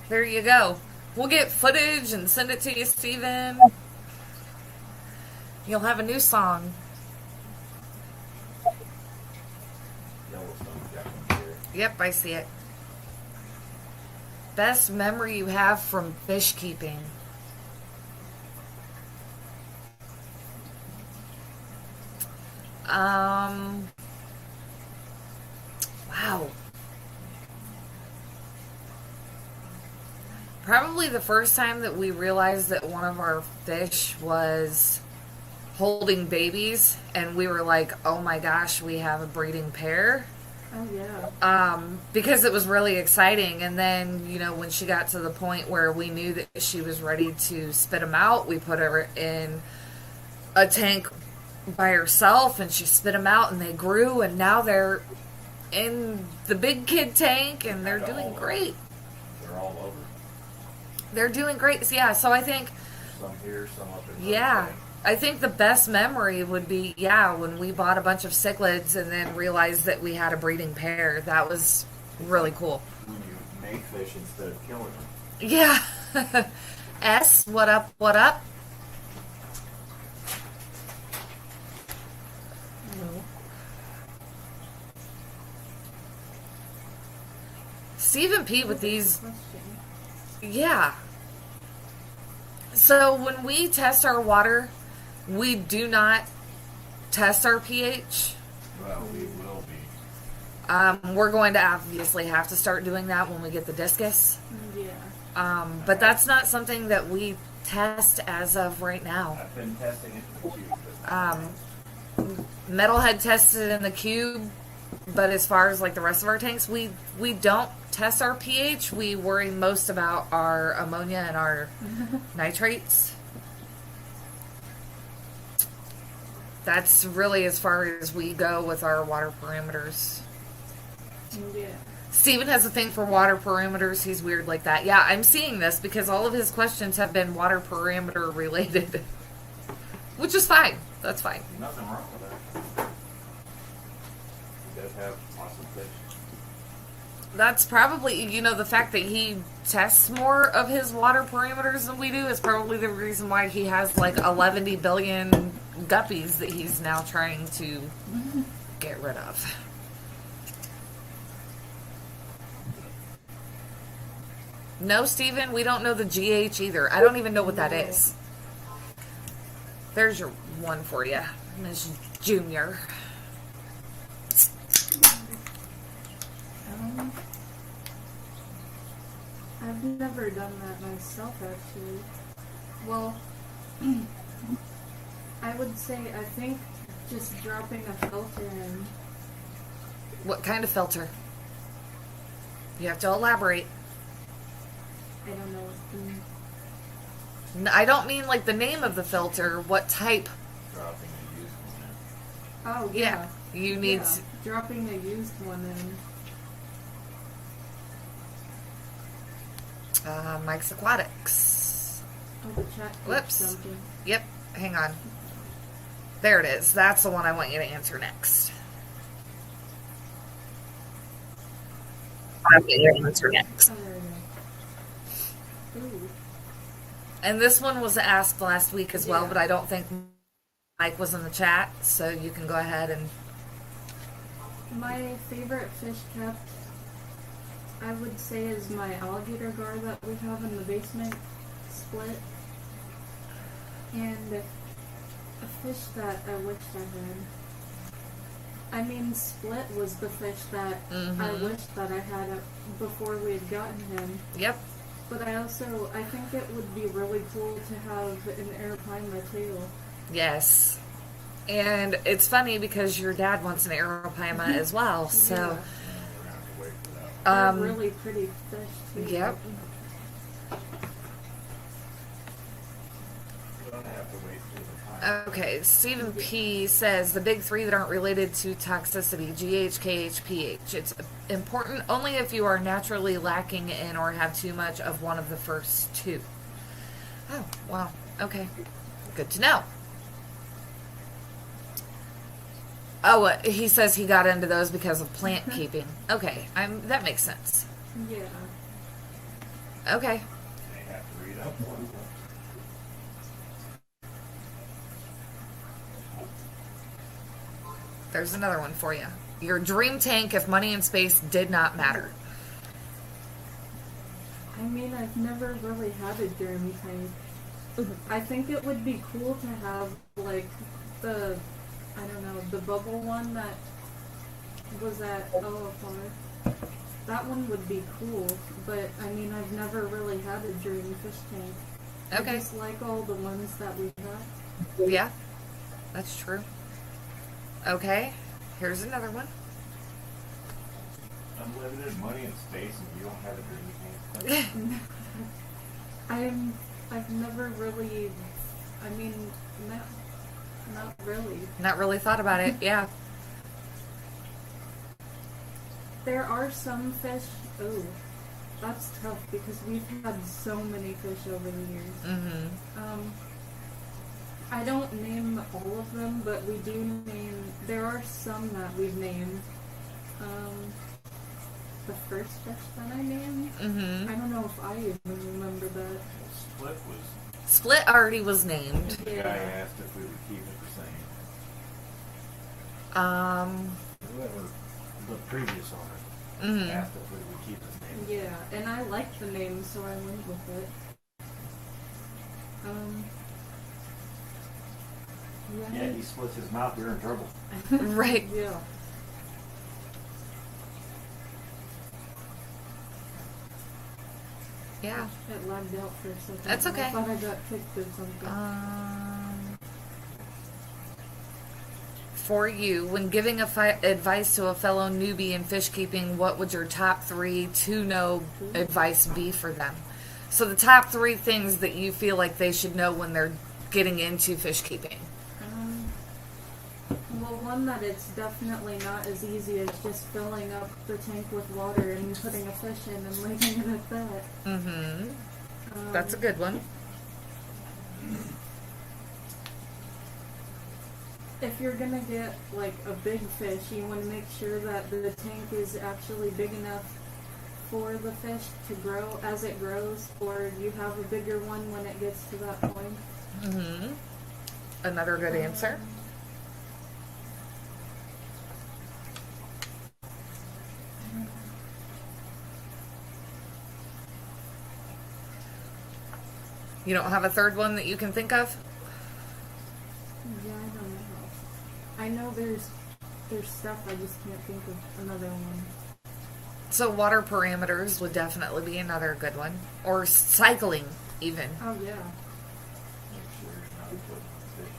There you go. We'll get footage and send it to you, Steven. You'll have a new song.
Yellowstone got one here.
Yep, I see it. Best memory you have from fish keeping? Wow. Probably the first time that we realized that one of our fish was holding babies, and we were like, oh my gosh, we have a breeding pair.
Oh yeah.
Because it was really exciting. And then, you know, when she got to the point where we knew that she was ready to spit them out, we put her in a tank by herself, and she spit them out, and they grew, and now they're in the big kid tank, and they're doing great.
They're all over.
They're doing great. So, yeah, so I think,
Some here, some up in
yeah,
the
I think the best memory would be, yeah, when we bought a bunch of cichlids and then realized that we had a breeding pair. That was really cool.
when you make fish instead of killing them.
Yeah. S, what up, what up? Steve and Pete with these,
Question.
yeah. So when we test our water, we do not test our pH.
Well, we will be.
We're going to obviously have to start doing that when we get the Discus.
Yeah.
But that's not something that we test as of right now.
I've been testing it in the cube.
Metalhead tested in the cube, but as far as like the rest of our tanks, we don't test our pH. We worry most about our ammonia and our nitrates. That's really as far as we go with our water parameters.
Yeah.
Steven has a thing for water parameters. He's weird like that. Yeah, I'm seeing this because all of his questions have been water parameter related. Which is fine. That's fine.
Nothing wrong with that. He does have awesome fish.
That's probably, you know, the fact that he tests more of his water parameters than we do is probably the reason why he has like 11 billion guppies that he's now trying to get rid of. No, Steven, we don't know the GH either. I don't even know what that is. There's your one for you, Miss Junior.
I've never done that myself, actually. Well, I would say I think just dropping a filter in.
What kind of filter? You have to elaborate.
I don't know.
I don't mean like the name of the filter. What type?
Dropping a used one
Oh,
Yeah,
yeah.
you need.
Yeah, dropping a used one in.
Mike's Aquatics.
Oh, the chat keeps
Whoops.
jumping.
Yep, hang on. There it is. That's the one I want you to answer next. I want you to answer next.
Oh, there we go. Ooh.
And this one was asked last week as well,
Yeah.
but I don't think Mike was in the chat, so you can go ahead and...
My favorite fish kept, I would say, is my alligator gar that we have in the basement, Split. And a fish that I wished I had. I mean, Split was the fish that I wished that I had before we had gotten him.
Yep.
But I think it would be really cool to have an arapaima too.
Yes. And it's funny because your dad wants an arapaima as well, so...
Yeah.
We're gonna have to wait for that.
They're really pretty fish too.
Yep.
We're gonna have to wait through the time.
Okay, Stephen P. says the big three that aren't related to toxicity, GH, KH, pH. It's important only if you are naturally lacking in or have too much of one of the first two. Oh, wow. Okay. Good to know. Oh, he says he got into those because of plant keeping. Okay, that makes sense.
Yeah.
Okay.
They have to read up one.
There's another one for you. Your dream tank if money and space did not matter.
I mean, I've never really had a dream tank. I think it would be cool to have, like, the bubble one that was at OFR. That one would be cool, but, I mean, I've never really had a dream fish tank.
Okay.
I just like all the ones that we have.
Yeah, that's true. Okay, here's another one.
Unlimited money and space, and you don't have a dream tank.
I've never really, I mean, not really.
Not really thought about it, yeah.
There are some fish, that's tough because we've had so many fish over the years.
Mm-hmm.
I don't name all of them, but we do name, there are some that we've named. The first fish that I named,
Mm-hmm.
I don't know if I even remember that.
Split was,
Split already was named.
the
Yeah.
guy asked if we would keep it the same. Whoever, the previous owner,
Mm-hmm.
asked if we would keep his name.
Yeah, and I liked the name, so I went with it.
Yeah, he splits his mouth, you're in trouble.
Right.
Yeah.
Yeah.
It lagged out for a second.
That's okay.
I thought I got kicked or something.
For you, when giving advice to a fellow newbie in fish keeping, what would your top 3 to-know advice be for them? So the top 3 things that you feel like they should know when they're getting into fish keeping.
Well, one that it's definitely not as easy as just filling up the tank with water and putting a fish in and leaving it at that.
Mm-hmm. That's a good one.
If you're gonna get like a big fish, you want to make sure that the tank is actually big enough for the fish to grow as it grows, or you have a bigger one when it gets to that point.
Mm-hmm. Another good answer. You don't have a third one that you can think of?
Yeah, I don't know. I know there's stuff, I just can't think of another one.
So water parameters would definitely be another good one. Or cycling, even.
Oh yeah.
Make sure you're not putting fish in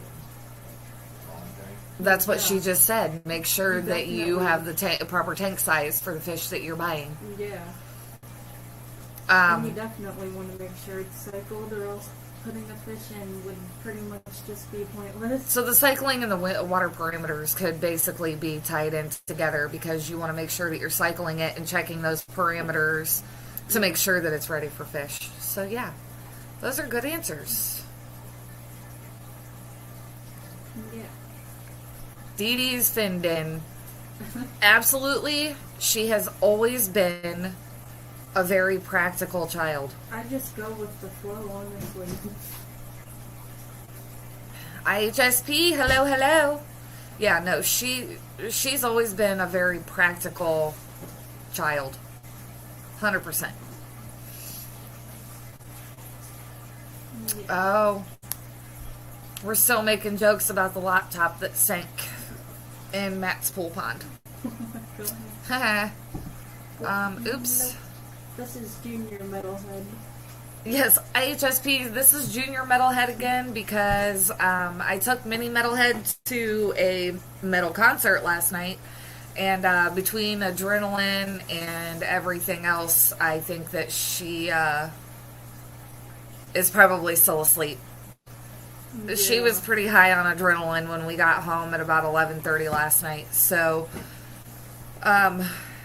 the wrong tank.
That's what
Yeah.
she just said. Make sure that you
Definitely.
have the proper tank size for the fish that you're buying.
Yeah. And you
Um,
definitely want to make sure it's cycled, or else putting a fish in would pretty much just be pointless.
so the cycling and the water parameters could basically be tied in together because you want to make sure that you're cycling it and checking those parameters to make sure that it's ready for fish. So yeah, those are good answers.
Yeah.
Dee Dee's Finden. Absolutely, she has always been a very practical child.
I just go with the flow, honestly.
IHSP, hello, hello. Yeah, no, she's always been a very practical child. 100%.
Yeah.
Oh, we're still making jokes about the laptop that sank in Matt's pool pond.
Oh my god.
Oops.
Nope. This is Junior Metalhead.
Yes, IHSP, this is Junior Metalhead again because I took Mini Metalhead to a metal concert last night, and between adrenaline and everything else, I think that she is probably still asleep.
Yeah.
She was pretty high on adrenaline when we got home at about 11:30 last night, so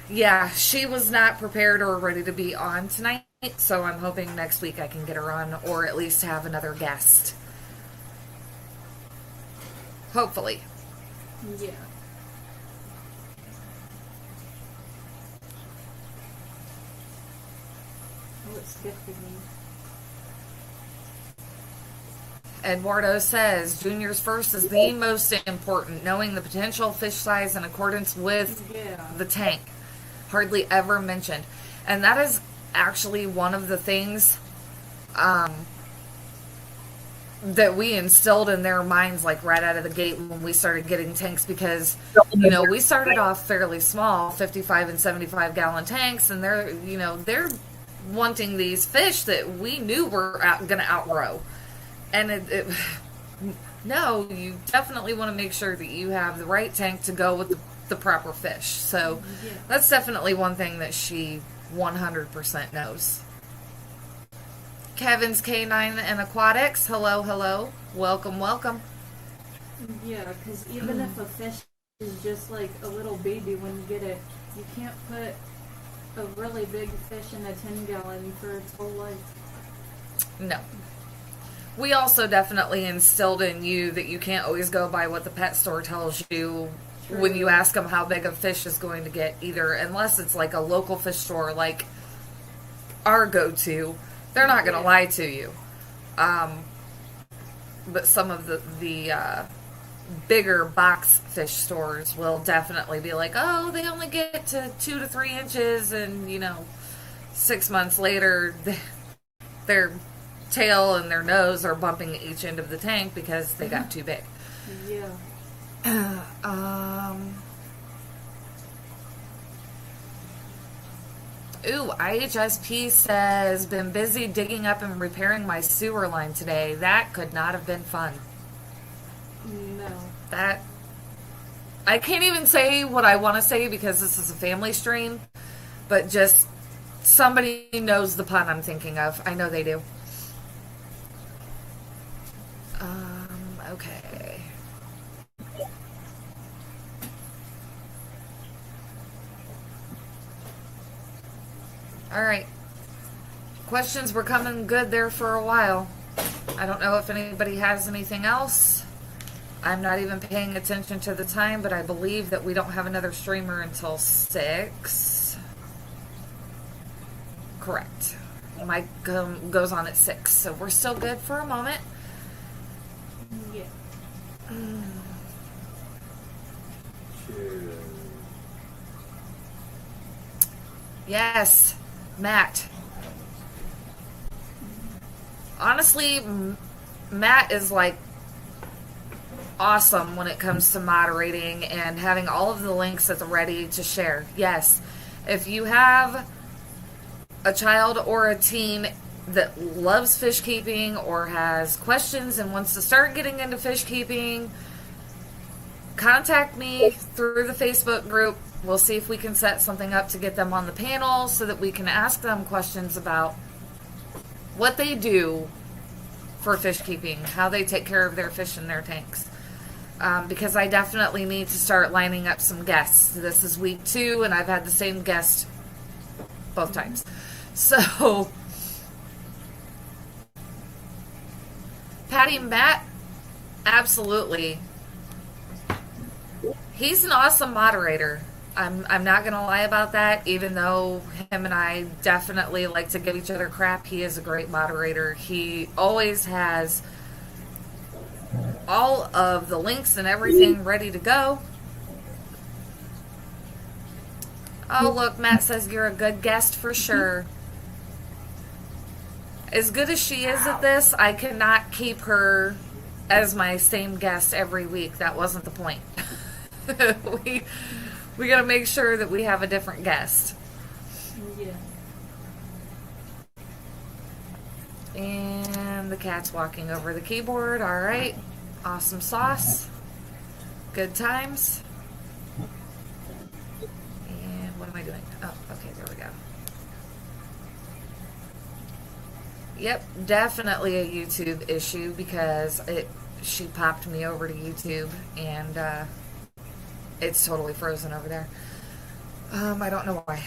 yeah, she was not prepared or ready to be on tonight. So I'm hoping next week I can get her on, or at least have another guest. Hopefully.
Yeah. Oh, it's good for me.
Eduardo says, Junior's first is the most important, knowing the potential fish size in accordance with
Yeah.
the tank. Hardly ever mentioned. And that is actually one of the things that we instilled in their minds, like right out of the gate when we started getting tanks, because you know, we started off fairly small, 55 and 75 gallon tanks, and they're wanting these fish that we knew were going to outgrow. And no, you definitely want to make sure that you have the right tank to go with the proper fish. So
Yeah.
that's definitely one thing that she 100% knows. Kevin's K9 and Aquatics. Hello, hello. Welcome, welcome.
Yeah, because even if a fish is just like a little baby when you get it, you can't put a really big fish in a 10-gallon for its whole life.
No. We also definitely instilled in you that you can't always go by what the pet store tells you.
True.
When you ask them how big a fish is going to get, either, unless it's like a local fish store like our go-to, they're not going to lie to you. But some of the bigger box fish stores will definitely be like, oh, they only get to 2 to 3 inches, and 6 months later, their tail and their nose are bumping each end of the tank because they got too big.
Yeah.
Ooh, IHSP says, been busy digging up and repairing my sewer line today. That could not have been fun.
No.
That, I can't even say what I want to say because this is a family stream, but just somebody knows the pun I'm thinking of. I know they do. Okay. Alright. Questions were coming good there for a while. I don't know if anybody has anything else. I'm not even paying attention to the time, but I believe that we don't have another streamer until 6. Correct. Mike goes on at 6, so we're still good for a moment.
Yeah.
Yes, Matt. Honestly, Matt is like awesome when it comes to moderating and having all of the links at the ready to share. Yes, if you have a child or a teen that loves fish keeping or has questions and wants to start getting into fish keeping, contact me through the Facebook group. We'll see if we can set something up to get them on the panel so that we can ask them questions about what they do for fish keeping, how they take care of their fish in their tanks. Because I definitely need to start lining up some guests. This is week 2, and I've had the same guest both times. So, Patty and Matt, absolutely. He's an awesome moderator. I'm not gonna lie about that. Even though him and I definitely like to give each other crap, he is a great moderator. He always has all of the links and everything ready to go. Oh, look, Matt says you're a good guest for sure. As good as she is at this, I cannot keep her as my same guest every week. That wasn't the point. we got to make sure that we have a different guest.
Yeah.
And the cat's walking over the keyboard. All right. Awesome sauce. Good times. And what am I doing? Oh, okay, there we go. Yep, definitely a YouTube issue because she popped me over to YouTube and it's totally frozen over there. I don't know why.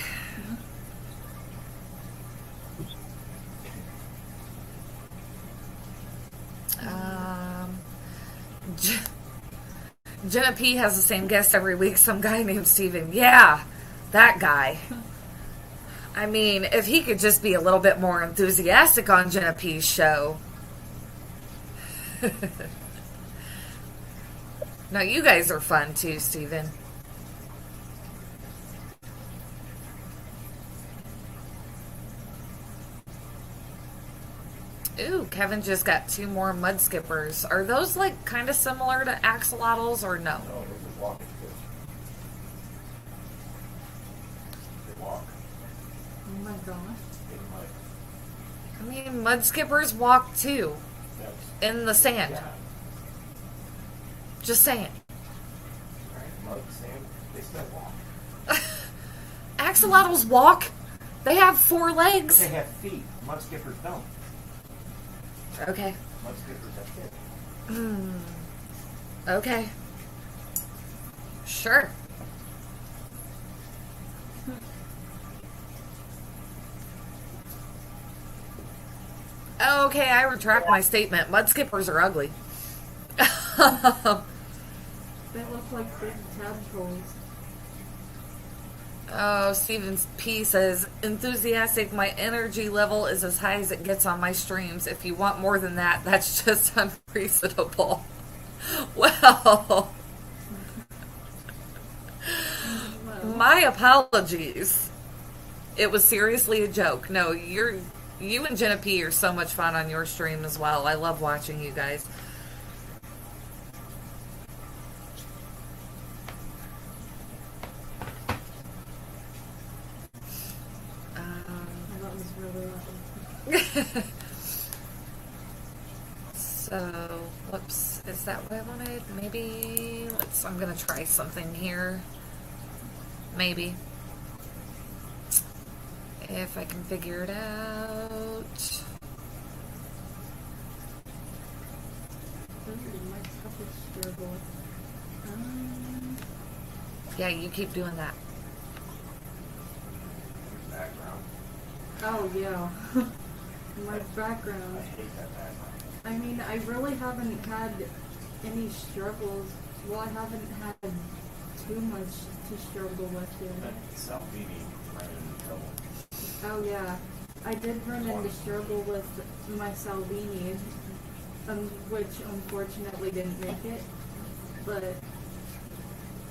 Jenna P has the same guest every week, some guy named Steven. Yeah, that guy. I mean, if he could just be a little bit more enthusiastic on Jenna P's show. No, you guys are fun too, Steven. Ooh, Kevin just got 2 more mud skippers. Are those like kind of similar to axolotls or no?
No, they're just walking fish. They walk.
Oh my gosh.
In mud.
I mean, mud skippers walk too
That's,
in the sand.
yeah.
Just saying.
Right? Mud, sand, they still walk.
Axolotls walk. They have 4
But
legs.
they have feet. Mud skippers don't.
Okay.
Mud skippers have feet.
Okay. Sure. Okay, I retract my statement. Mud skippers are ugly.
They look like big tadpoles.
Oh, Stephen P says, enthusiastic, my energy level is as high as it gets on my streams. If you want more than that, that's just unreasonable. Well, my apologies. It was seriously a joke. No, you and Jenna P are so much fun on your stream as well. I love watching you guys.
That was really loud.
So, whoops, is that what I wanted? Maybe, I'm gonna try something here. Maybe. If I can figure it out.
My toughest struggle.
Yeah, you keep doing that.
Background.
Oh yeah. My background.
I hate that background.
I mean, I really haven't had any struggles. Well, I haven't had too much to struggle with
That
yet.
Salvini ran into trouble.
Oh yeah, I did run into struggle with my Salvini, which unfortunately didn't make it. But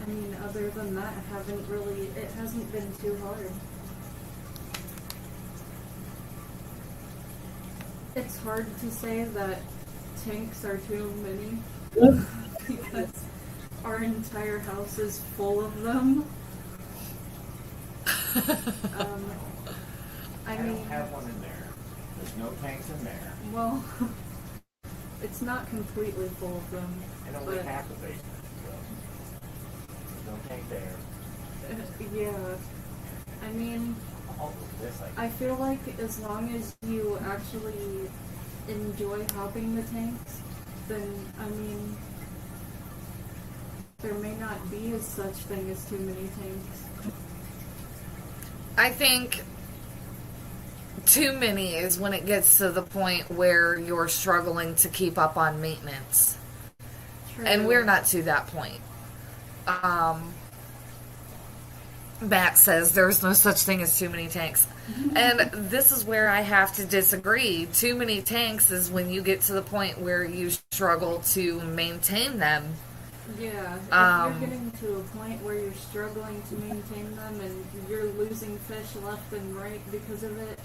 I mean, other than that, it hasn't been too hard. It's hard to say that tanks are too many because our entire house is full of them. I
I
mean,
don't have one in there. There's no tanks in there.
well, it's not completely full of them,
And only
but
half the basement. So there's no tank there.
yeah. I mean,
All of this,
I feel like as long as you actually enjoy hopping the tanks, then, I mean, there may not be as such thing as too many tanks.
I think too many is when it gets to the point where you're struggling to keep up on maintenance.
True.
And we're not to that point. Matt says there's no such thing as too many tanks. And this is where I have to disagree. Too many tanks is when you get to the point where you struggle to maintain them.
Yeah, if
Um,
you're getting to a point where you're struggling to maintain them and you're losing fish left and right because of it,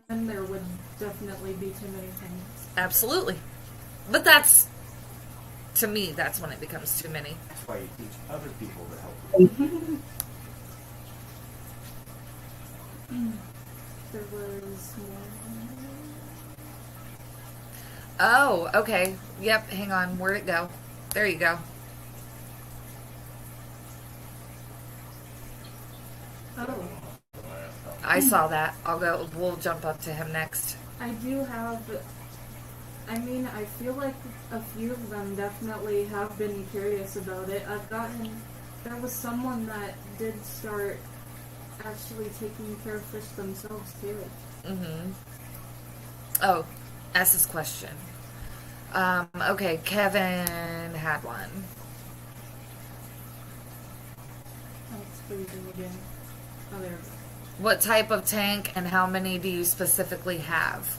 then there would definitely be too many tanks.
Absolutely. But that's, to me, that's when it becomes too many.
That's why you teach other people to help you.
There was more.
Oh, okay. Yep, hang on. Where'd it go? There you go.
Oh,
I saw that. We'll jump up to him next.
I do have. I mean, I feel like a few of them definitely have been curious about it. There was someone that did start actually taking care of fish themselves too.
Mm-hmm. Oh, ask this question. Okay, Kevin had one.
Oh, it's freezing again. Oh, there we go.
What type of tank and how many do you specifically have?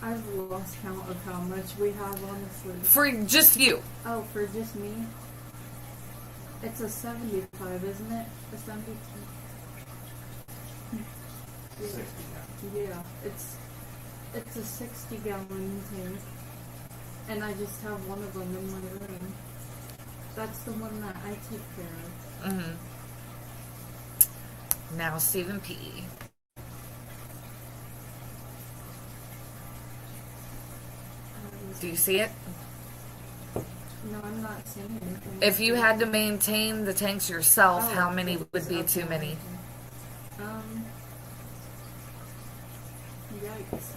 I've lost count of how much we have, honestly.
For just you.
Oh, for just me? It's a 75, isn't it? A 72?
60 now.
Yeah, it's a 60-gallon tank, and I just have one of them in my room. That's the one that I take care of.
Mm-hmm. Now Stephen P. Do you see it?
No, I'm not seeing anything.
If you had to maintain the tanks yourself,
Oh,
how many would
it's
be
up
too
there.
many?
Yikes.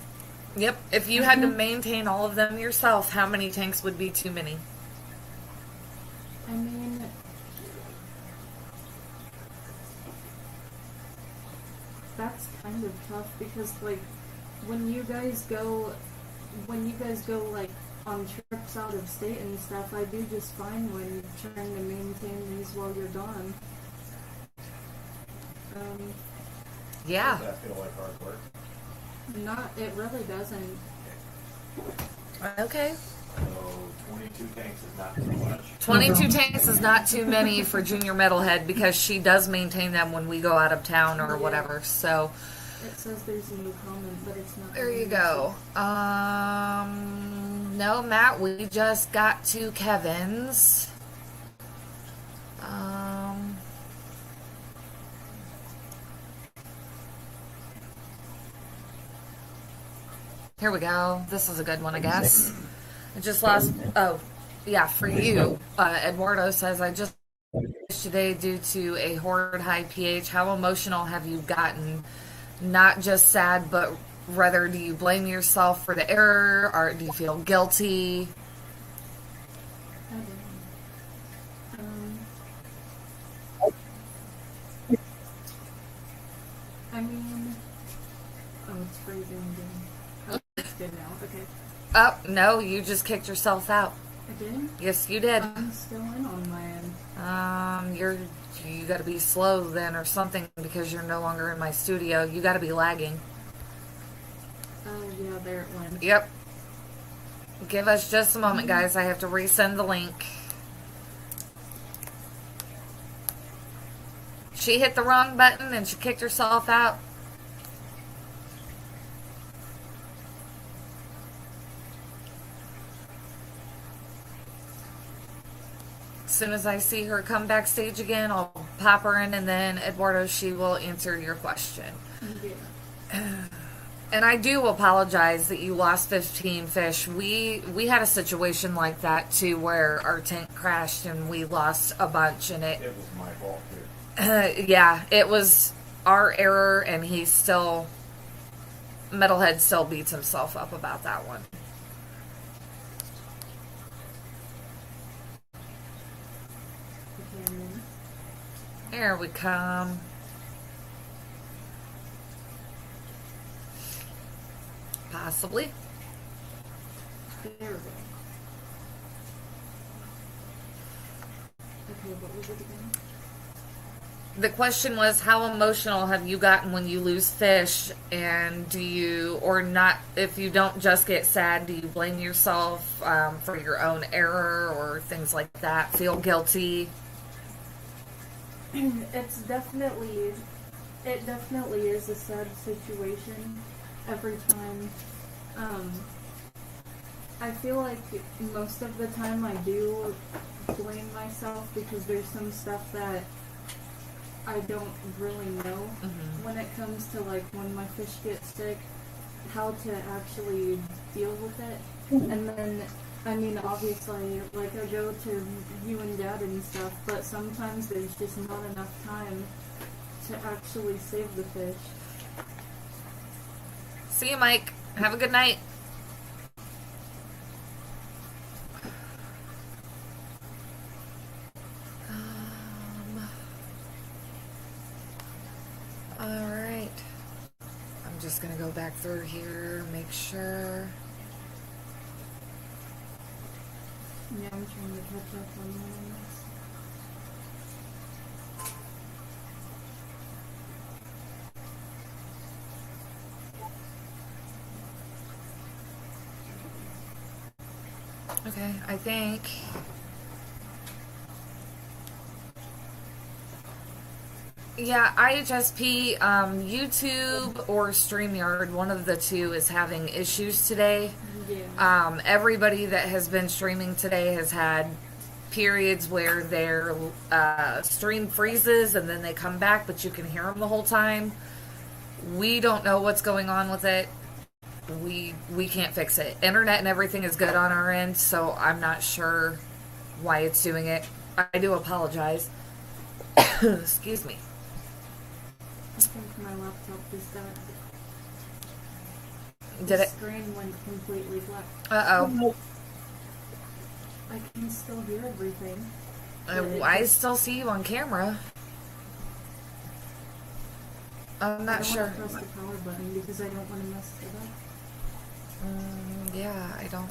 Yep. If you had to maintain all of them yourself, how many tanks would be too many?
I mean, that's kind of tough because, like, when you guys go, like, on trips out of state and stuff, I do just fine when trying to maintain these while you're gone.
Yeah.
Does that feel like hard work?
It really doesn't.
Okay.
So 22 tanks is not too much.
22 tanks is not too many for Junior Metalhead because she does maintain them when we go out of town or whatever. So
It says there's a new comment, but it's not.
there you go. No, Matt, we just got to Kevin's. Here we go. This is a good one, I guess. I just lost. Oh, yeah, for you. Eduardo says, I just today due to a horrid high pH. How emotional have you gotten? Not just sad, but rather, do you blame yourself for the error, or do you feel guilty?
I don't know. I mean, oh, it's freezing again. Oh, it's good now. Okay.
Oh, no, you just kicked yourself out.
I did?
Yes, you did.
I'm still in on my end.
You got to be slow then or something because you're no longer in my studio. You got to be lagging.
Oh, yeah, there it went.
Yep. Give us just a moment, guys. I have to resend the link. She hit the wrong button and she kicked herself out. As soon as I see her come backstage again, I'll pop her in, and then Eduardo, she will answer your question.
Yeah.
And I do apologize that you lost 15 fish. We had a situation like that too, where our tank crashed and we lost a bunch, and
It was my fault too.
yeah, it was our error, and Metalhead still beats himself up about that one.
Okay.
Here we come. Possibly.
There we go. Okay, what was it again?
The question was, how emotional have you gotten when you lose fish? And do you, or not, if you don't just get sad, do you blame yourself for your own error or things like that? Feel guilty?
It definitely is a sad situation every time. I feel like most of the time I do blame myself because there's some stuff that I don't really know when it comes to like when my fish get sick, how to actually deal with it. And then, I mean, obviously, like I go to you and Dad and stuff, but sometimes there's just not enough time to actually save the fish.
See you, Mike. Have a good night. All right. I'm just going to go back through here, make sure.
Yeah, I'm trying to catch up on this.
Okay, I think. Yeah, IHSP, YouTube or StreamYard, one of the two is having issues today.
Yeah.
Everybody that has been streaming today has had periods where their stream freezes and then they come back, but you can hear them the whole time. We don't know what's going on with it. We can't fix it. Internet and everything is good on our end, so I'm not sure why it's doing it. I do apologize. Excuse me.
I think my laptop just died.
Did
The
it?
screen went completely black.
Uh-oh.
I can still hear everything.
I still see you on camera. I'm not sure.
I don't want to press the power button because I don't want to mess it up.
Yeah, I don't.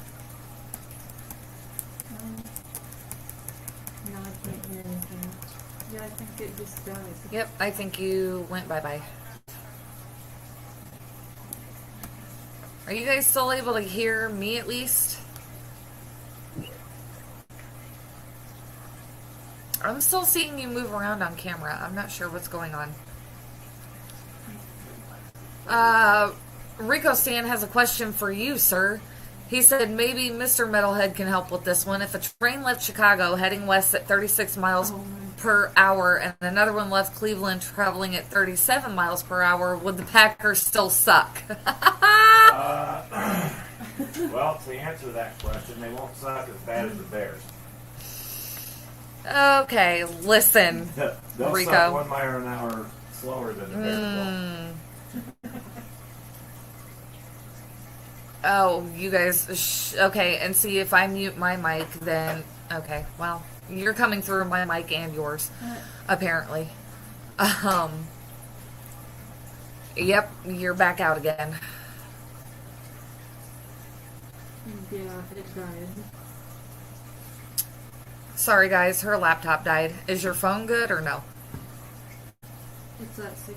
No, I can't hear anything. Yeah, I think it just died.
Yep, I think you went bye-bye. Are you guys still able to hear me at least? I'm still seeing you move around on camera. I'm not sure what's going on. Rico Stan has a question for you, sir. He said maybe Mr. Metalhead can help with this one. If a train left Chicago heading west at 36 miles per hour and another one left Cleveland traveling at 37 miles per hour, would the Packers still suck?
Well, to answer that question, they won't suck as bad as the Bears.
Okay, listen,
They'll
Rico.
suck 1 mile an hour slower than the Bears will.
Oh, you guys, okay, and see if I mute my mic, then, okay, well, you're coming through my mic and yours, apparently. Yep, you're back out again.
Yeah, it died.
Sorry, guys, her laptop died. Is your phone good or no?
It's at 6%.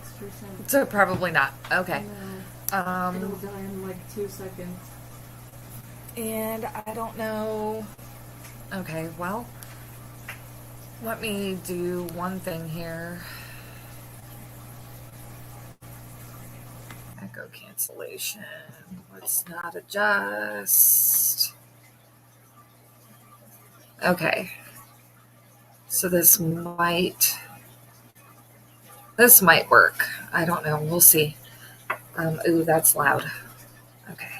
So probably not. Okay.
No, it'll die in like 2 seconds.
And I don't know. Okay, well, let me do one thing here. Echo cancellation. Let's not adjust. Okay. So this might work. I don't know. We'll see. Ooh, that's loud. Okay.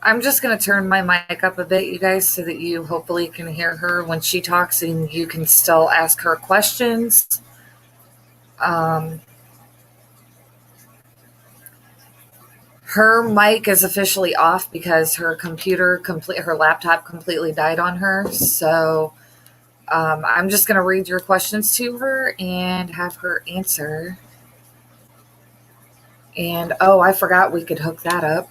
I'm just going to turn my mic up a bit, you guys, so that you hopefully can hear her when she talks and you can still ask her questions. Her mic is officially off because her her laptop completely died on her. So I'm just going to read your questions to her and have her answer. And, oh, I forgot we could hook that up.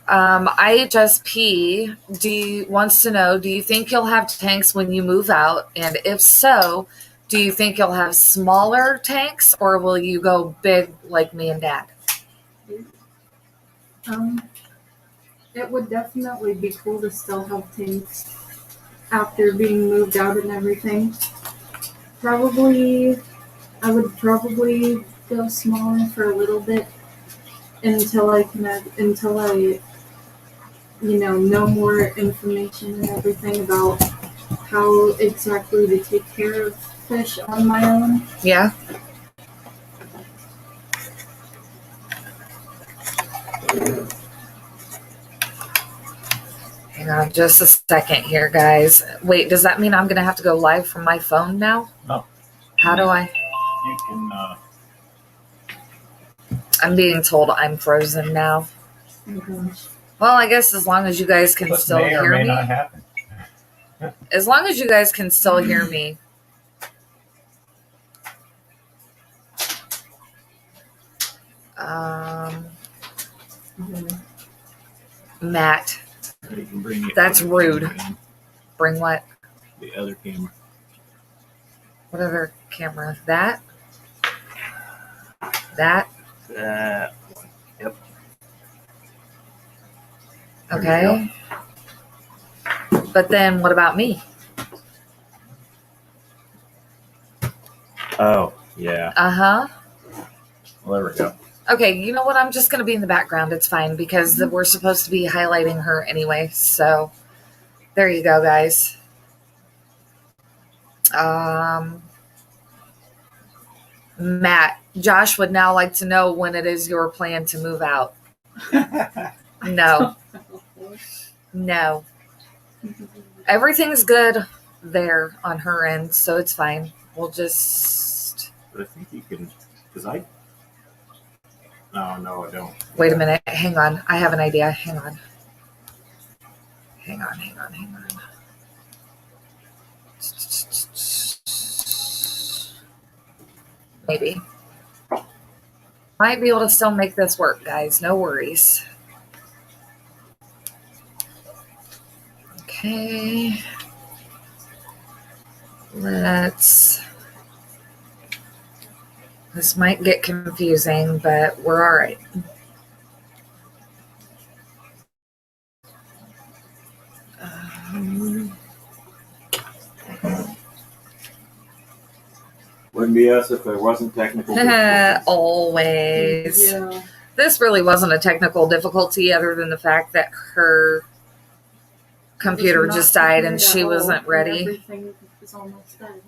IHSP wants to know, do you think you'll have tanks when you move out? And if so, do you think you'll have smaller tanks or will you go big like me and Dad?
It would definitely be cool to still have tanks after being moved out and everything. I would probably go smaller for a little bit until I know more information and everything about how exactly to take care of fish on my own.
Yeah. Hang on just a second here, guys. Wait, does that mean I'm going to have to go live from my phone now?
No.
How do I?
You can,
I'm being told I'm frozen now.
Oh gosh.
Well, I guess as long as you guys can
what
still
may or
hear
may
me.
not happen.
As long as you guys can still hear me. Matt,
You can bring the
that's
other
rude.
camera in.
Bring what?
The other camera.
What other camera? That? That?
That one. Yep. There you
Okay. But then what about me?
Oh, yeah.
Uh-huh.
Well, there we go.
Okay, you know what? I'm just going to be in the background. It's fine because we're supposed to be highlighting her anyway. So there you go, guys. Matt, Josh would now like to know when it is your plan to move out. No. No. Everything's good there on her end, so it's fine. We'll just...
But I think you can, because I... No, I don't.
Wait a minute. Hang on. I have an idea. Hang on. Maybe. Might be able to still make this work, guys. No worries. Okay. This might get confusing, but we're all right.
Wouldn't be us if there wasn't technical difficulties.
Always.
Yeah.
This really wasn't a technical difficulty other than the fact that her computer
Not
just died and
prepared
she
at all,
wasn't
and
ready.
Everything is almost done.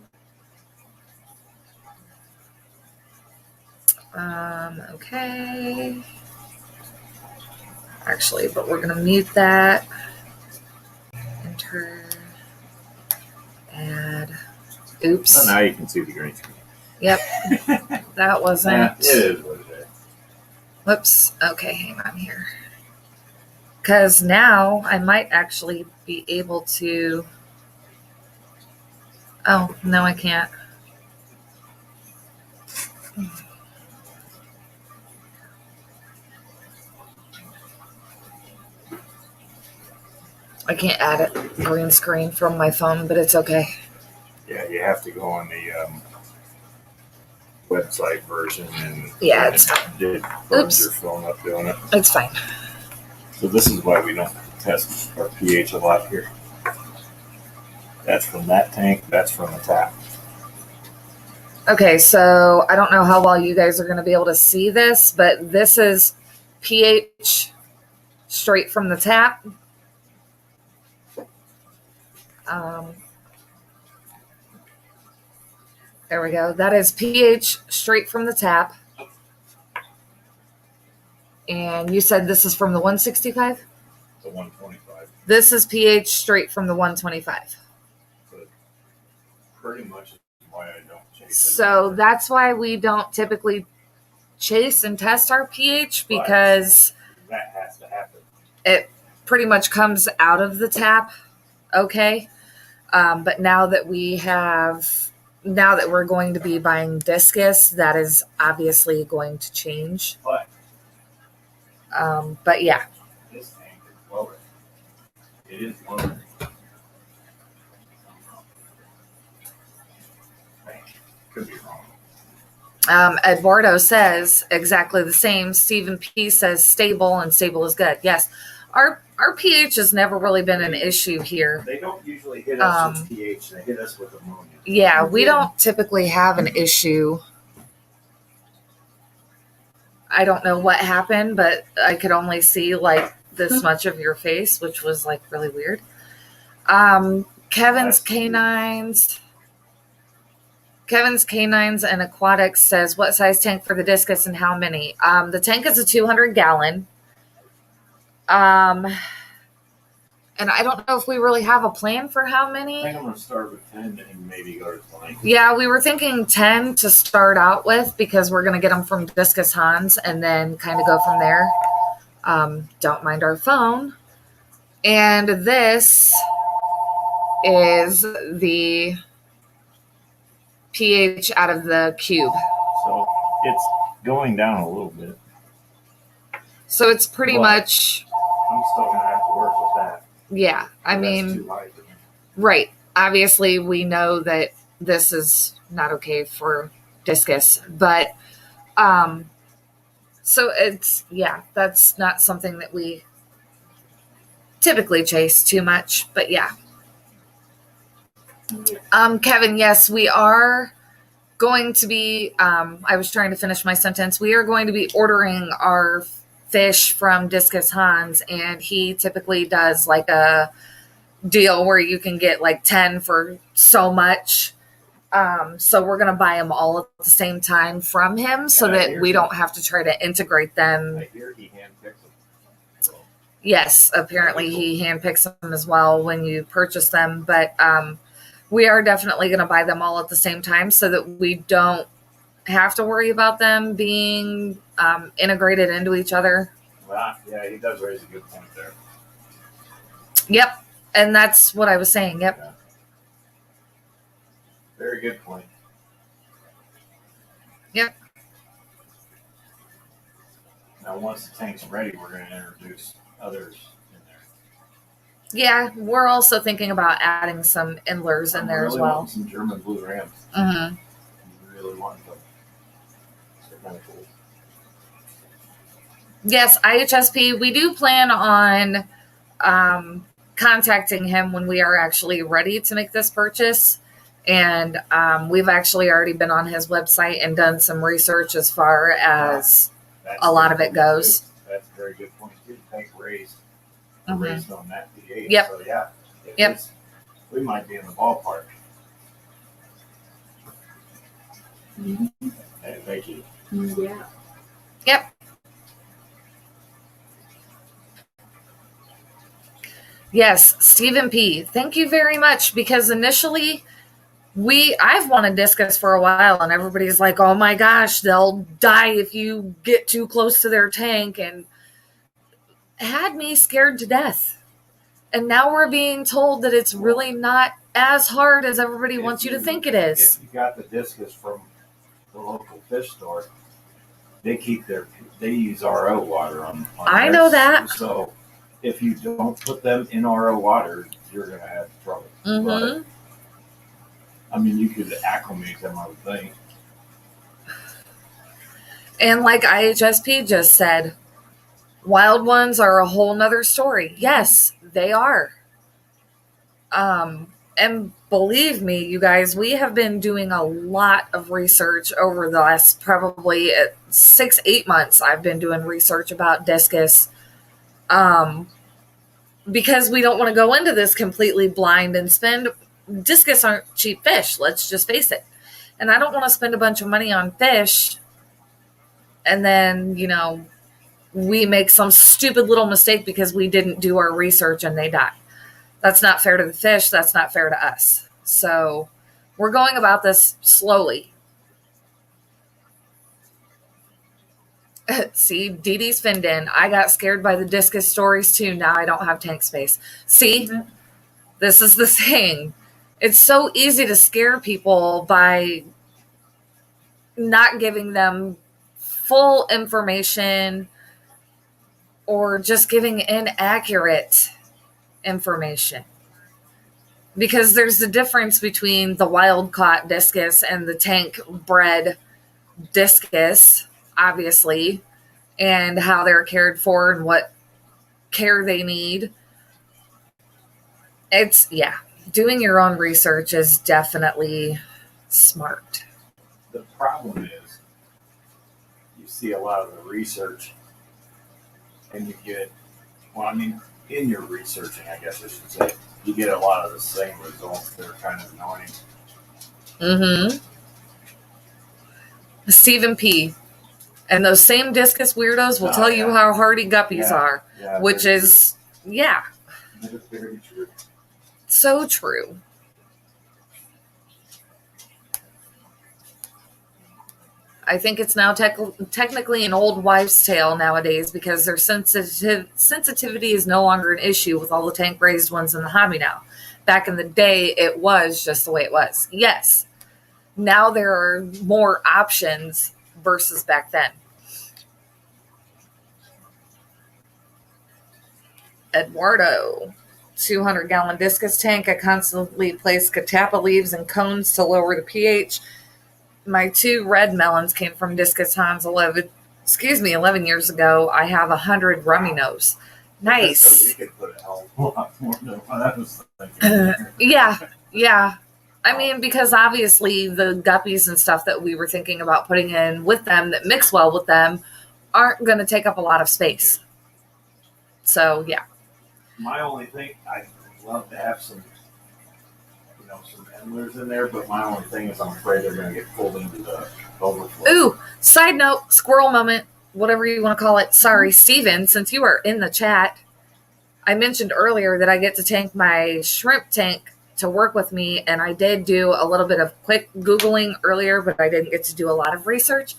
Okay. Actually, but we're going to mute that. Enter. Add. Oops.
Oh, now you can see the green screen.
Yep. That wasn't.
Yeah, it is what it is.
Whoops. Okay, hang on here. Because now I might actually be able to. Oh, no, I can't. I can't add it green screen from my phone, but it's okay.
Yeah, you have to go on the website version and
Yeah, it's fine.
it burns
Oops.
your phone up doing it.
It's fine.
So this is why we don't test our pH a lot here. That's from that tank. That's from the tap.
Okay, so I don't know how well you guys are going to be able to see this, but this is pH straight from the tap. There we go. That is pH straight from the tap. And you said this is from the 165?
The 125.
This is pH straight from the 125.
But pretty much is why I don't chase it.
So that's why we don't typically chase and test our pH, because
that has to happen.
it pretty much comes out of the tap. Okay. But now that we're going to be buying Discus, that is obviously going to change.
But
But yeah.
It is lower. Could be wrong.
Eduardo says exactly the same. Stephen P says stable, and stable is good. Yes, our pH has never really been an issue here.
They don't usually hit us with pH. They hit us with ammonia.
Yeah, we don't typically have an issue. I don't know what happened, but I could only see like this much of your face, which was like really weird. Kevin's Canines and Aquatics says, what size tank for the Discus and how many? The tank is a 200 gallon. And I don't know if we really have a plan for how many.
I think I'm going to start with 10 and maybe go to 20.
Yeah, we were thinking 10 to start out with because we're going to get them from Discus Hans and then kind of go from there. Don't mind our phone. And this is the pH out of the cube.
So it's going down a little bit.
So it's pretty much...
I'm still going to have to work with that.
Yeah, I mean...
Too high for me.
Right. Obviously, we know that this is not okay for Discus, but... so it's... Yeah, that's not something that we typically chase too much, but yeah. Kevin, yes, we are going to be, I was trying to finish my sentence. We are going to be ordering our fish from Discus Hans, and he typically does like a deal where you can get like 10 for so much. So we're going to buy them all at the same time from him so that we don't have to try to integrate them.
I hear he handpicks them. So.
Yes, apparently he handpicks them as well when you purchase them, but, we are definitely going to buy them all at the same time so that we don't have to worry about them being integrated into each other.
Well, yeah, he does raise a good point there.
Yep. And that's what I was saying. Yep.
Yeah. Very good point.
Yep.
Now, once the tank's ready, we're going to introduce others.
Yeah, we're also thinking about adding some endlers in there as well.
Want some German blue rams.
Mm-hmm.
You really want them. They're kind of cool.
Yes, IHSP, we do plan on contacting him when we are actually ready to make this purchase. And we've actually already been on his website and done some research as far as a lot of it goes.
That's a very good point, too. Tank raised.
Mm-hmm.
Raised on that pH.
Yep.
So, yeah.
Yep.
We might be in the ballpark.
Mm-hmm.
Hey, thank you.
Yeah.
Yep. Yes, Stephen P. Thank you very much, because initially I've wanted Discus for a while, and everybody's like, oh my gosh, they'll die if you get too close to their tank, and had me scared to death. And now we're being told that it's really not as hard as everybody wants you to think it is.
If you got the Discus from the local fish store, they use RO water on
I know that.
So if you don't put them in RO water, you're going to have trouble.
Mm-hmm.
But, I mean, you could acclimate them, I would think.
And like IHSP just said, wild ones are a whole nother story. Yes, they are. And believe me, you guys, we have been doing a lot of research over the last probably 6-8 months. I've been doing research about Discus. Because we don't want to go into this completely blind and spend. Discus aren't cheap fish, let's just face it. And I don't want to spend a bunch of money on fish and then, we make some stupid little mistake because we didn't do our research and they die. That's not fair to the fish. That's not fair to us. So we're going about this slowly. See, Dee Dee's finned in. I got scared by the Discus stories too. Now I don't have tank space. See, this is the thing. It's so easy to scare people by not giving them full information or just giving inaccurate information. Because there's a difference between the wild caught discus and the tank bred discus, obviously, and how they're cared for and what care they need. It's, yeah, doing your own research is definitely smart.
The problem is, you see a lot of the research, and you get, well, I mean, in your researching, I guess I should say, you get a lot of the same results that are kind of annoying.
Mm-hmm. Stephen P. And those same discus weirdos will tell you how hardy guppies are, which is,
very true.
So true. I think it's now technically an old wives' tale nowadays because their sensitivity is no longer an issue with all the tank raised ones in the hobby now. Back in the day, it was just the way it was. Yes. Now there are more options versus back then. Eduardo. 200-gallon discus tank. I constantly place catappa leaves and cones to lower the pH. My 2 red melons came from Discus Hans 11 years ago. I have 100 rummy nose. Nice.
So we could put a hell of a lot more than what I was thinking.
Yeah. I mean, because obviously the guppies and stuff that we were thinking about putting in with them that mix well with them aren't going to take up a lot of space. So, yeah.
My only thing, I'd love to have some endlers in there, but my only thing is I'm afraid they're going to get pulled into the overflow.
Ooh, side note, squirrel moment, whatever you want to call it. Sorry, Steven, since you are in the chat, I mentioned earlier that I get to tank my shrimp tank to work with me, and I did do a little bit of quick Googling earlier, but I didn't get to do a lot of research.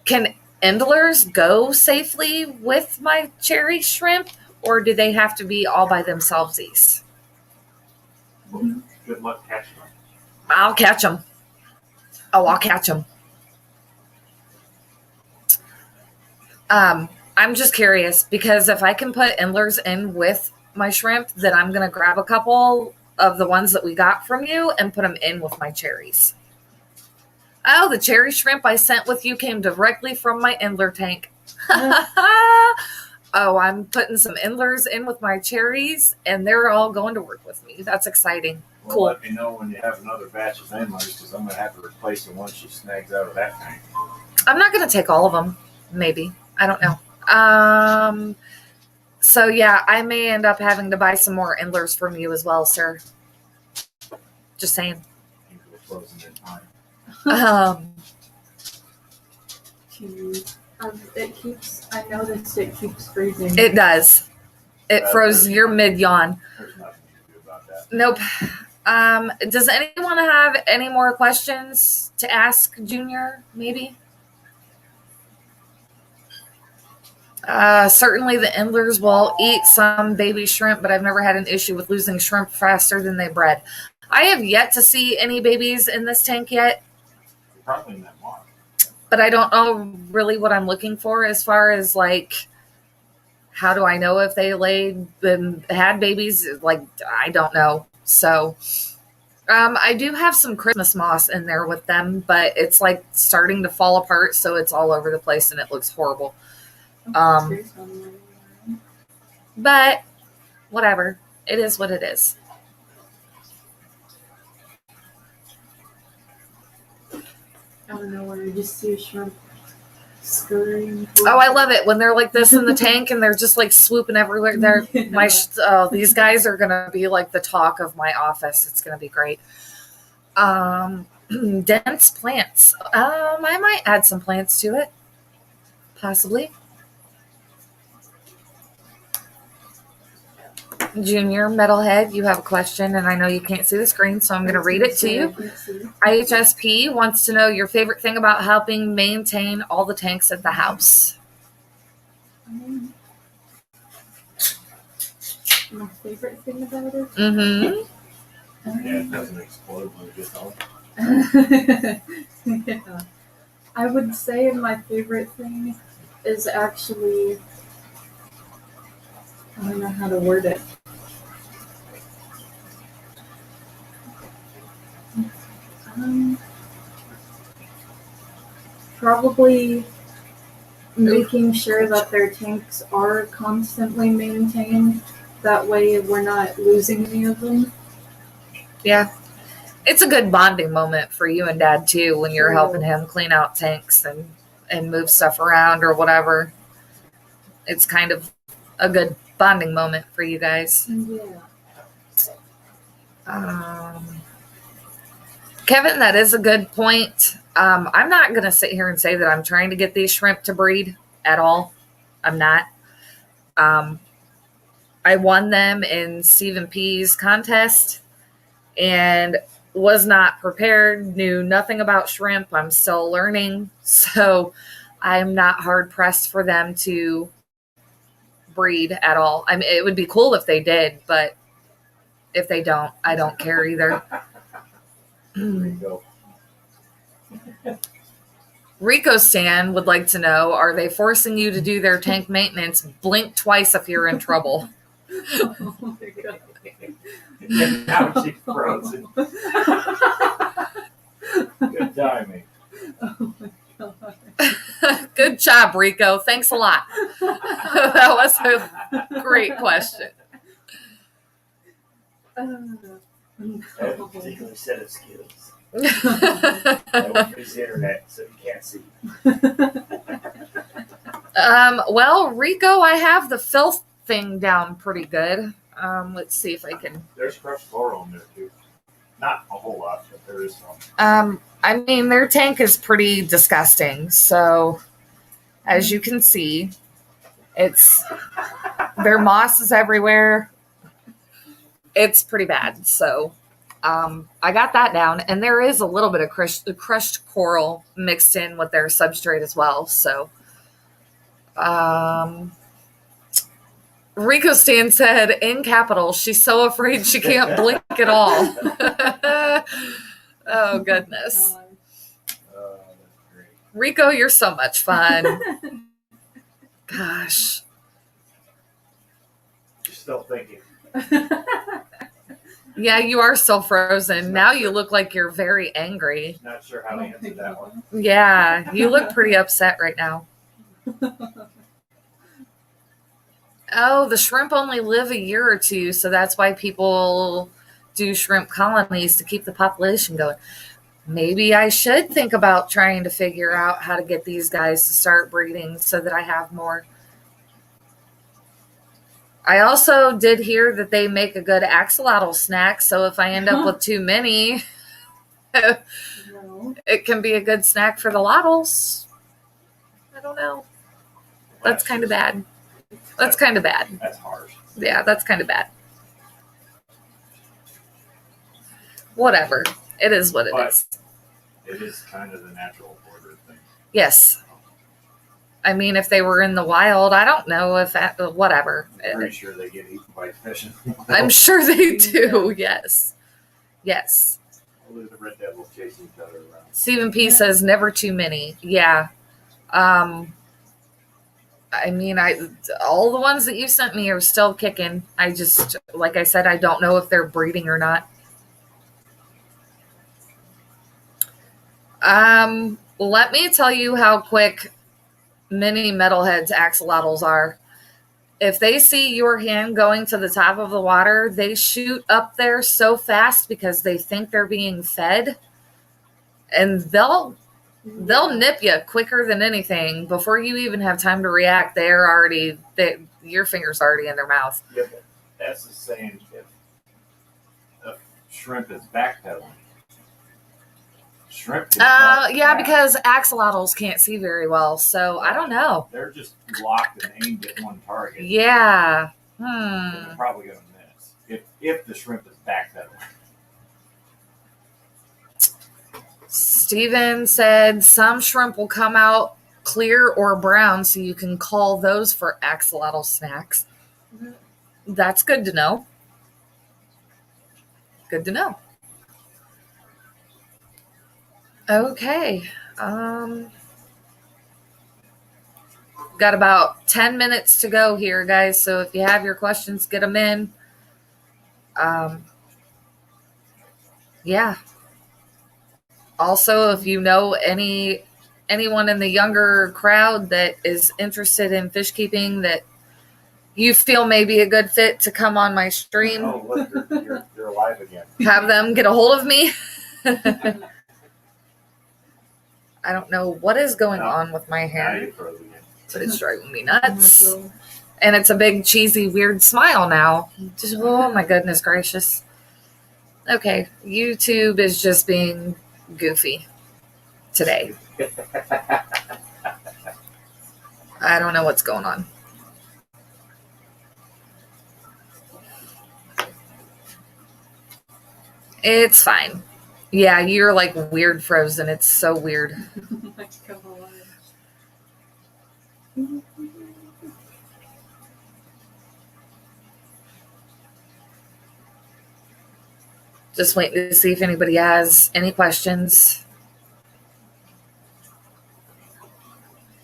Can endlers go safely with my cherry shrimp, or do they have to be all by themselves?
Good luck catching them.
I'll catch them. Oh, I'll catch them. I'm just curious because if I can put endlers in with my shrimp, then I'm going to grab a couple of the ones that we got from you and put them in with my cherries. Oh, the cherry shrimp I sent with you came directly from my endler tank. Oh, I'm putting some endlers in with my cherries, and they're all going to work with me. That's exciting.
Well,
cool.
Let me know when you have another batch of endlers because I'm going to have to replace the one she snags out of that tank.
I'm not going to take all of them. Maybe. I don't know. So, yeah, I may end up having to buy some more endlers from you as well, sir. Just saying.
I noticed it keeps freezing.
It does. It froze your mid-yawn.
There's nothing you can do about that.
Nope. Does anyone have any more questions to ask Junior, maybe? Certainly the endlers will eat some baby shrimp, but I've never had an issue with losing shrimp faster than they bred. I have yet to see any babies in this tank yet.
Probably in that mark.
But I don't know really what I'm looking for as far as, like, how do I know if they laid and had babies? Like, I don't know. So, I do have some Christmas moss in there with them, but it's, like, starting to fall apart, so it's all over the place, and it looks horrible. But, whatever. It is what it is.
Out of nowhere, you just see a shrimp scurrying.
Oh, I love it when they're like this in the tank and they're just like swooping everywhere. These guys are gonna be like the talk of my office. It's gonna be great. Dense plants. I might add some plants to it, possibly. Junior Metalhead, you have a question, and I know you can't see the screen, so I'm going to read it to you. IHSP wants to know your favorite thing about helping maintain all the tanks at the house.
My favorite thing about it?
Mm-hmm.
Yeah, it doesn't explode when it gets on.
Yeah. I would say my favorite thing is actually, I don't know how to word it. probably making sure that their tanks are constantly maintained. That way we're not losing any of them.
Yeah. It's a good bonding moment for you and Dad, too, when you're
True.
helping him clean out tanks and move stuff around or whatever. It's kind of a good bonding moment for you guys.
Yeah.
Kevin, that is a good point. I'm not going to sit here and say that I'm trying to get these shrimp to breed at all. I'm not. I won them in Stephen P's contest and was not prepared, knew nothing about shrimp. I'm still learning. So I'm not hard pressed for them to breed at all. I mean, it would be cool if they did, but if they don't, I don't care either.
There you go.
Rico Stan would like to know, are they forcing you to do their tank maintenance? Blink twice if you're in trouble.
Oh my god.
And now she's frozen. Good timing.
Oh my god.
Good job, Rico. Thanks a lot. That was a great question.
I have a particular set of skills. I
Well,
don't use the internet, so you can't see.
Rico, I have the filth thing down pretty good. Let's see if I can.
There's crushed coral in there too. Not a whole lot, but there is some.
I mean, their tank is pretty disgusting. So, as you can see, their moss is everywhere. It's pretty bad. So, I got that down, and there is a little bit of crushed coral mixed in with their substrate as well. So, Rico Stan said in capital, she's so afraid she can't blink at all. Oh, goodness.
That's great.
Rico, you're so much fun. Gosh.
You're still thinking.
Yeah, you are still frozen. Now you look like you're very angry.
Not sure how to answer that one.
Yeah, you look pretty upset right now. Oh, the shrimp only live a year or two, so that's why people do shrimp colonies to keep the population going. Maybe I should think about trying to figure out how to get these guys to start breeding so that I have more. I also did hear that they make a good axolotl snack, so if I end up with too many,
No.
it can be a good snack for the lottles. I don't know. That's kind of bad. That's kind of bad.
That's harsh.
Yeah, that's kind of bad. Whatever. It is what it is.
It is kind of the natural order thing.
Yes. I mean, if they were in the wild, I don't know if whatever.
I'm pretty sure they get eaten by fish.
I'm sure they do. Yes. Yes.
Only the red devils chasing each other around.
Stephen P says never too many. Yeah. I mean, all the ones that you sent me are still kicking. I just, like I said, I don't know if they're breeding or not. Let me tell you how quick Mini Metalhead's axolotls are. If they see your hand going to the top of the water, they shoot up there so fast because they think they're being fed, and they'll nip you quicker than anything. Before you even have time to react, your finger's already in their mouth.
Yeah, but that's the saying. If a shrimp is backpedaling, shrimp.
Yeah, because axolotls can't see very well, so I don't know.
They're just locked and aimed at one target.
Yeah.
They're probably going to miss if the shrimp is backpedaling.
Steven said some shrimp will come out clear or brown, so you can call those for axolotl snacks. That's good to know. Good to know. Okay. Got about 10 minutes to go here, guys. So if you have your questions, get them in. Yeah. Also, if you know any anyone in the younger crowd that is interested in fish keeping that you feel may be a good fit to come on my stream,
Oh, look, you're alive again.
have them get a hold of me. I don't know what is going on with my
Now
hair,
you're frozen again.
but it's driving me nuts. And it's a big, cheesy, weird smile now. Just, oh my goodness gracious. Okay, YouTube is just being goofy today. I don't know what's going on. It's fine. Yeah, you're like weird frozen. It's so weird. Just waiting to see if anybody has any questions.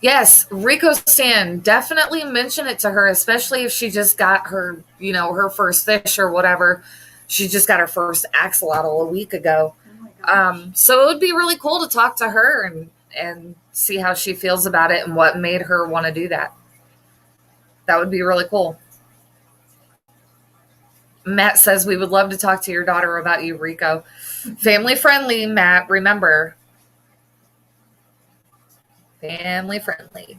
Yes, Rico Stan, definitely mention it to her, especially if she just got her, her first fish or whatever. She just got her first axolotl a week ago. So it would be really cool to talk to her and see how she feels about it and what made her want to do that. That would be really cool. Matt says, we would love to talk to your daughter about you, Rico. Family friendly, Matt, remember. Family friendly.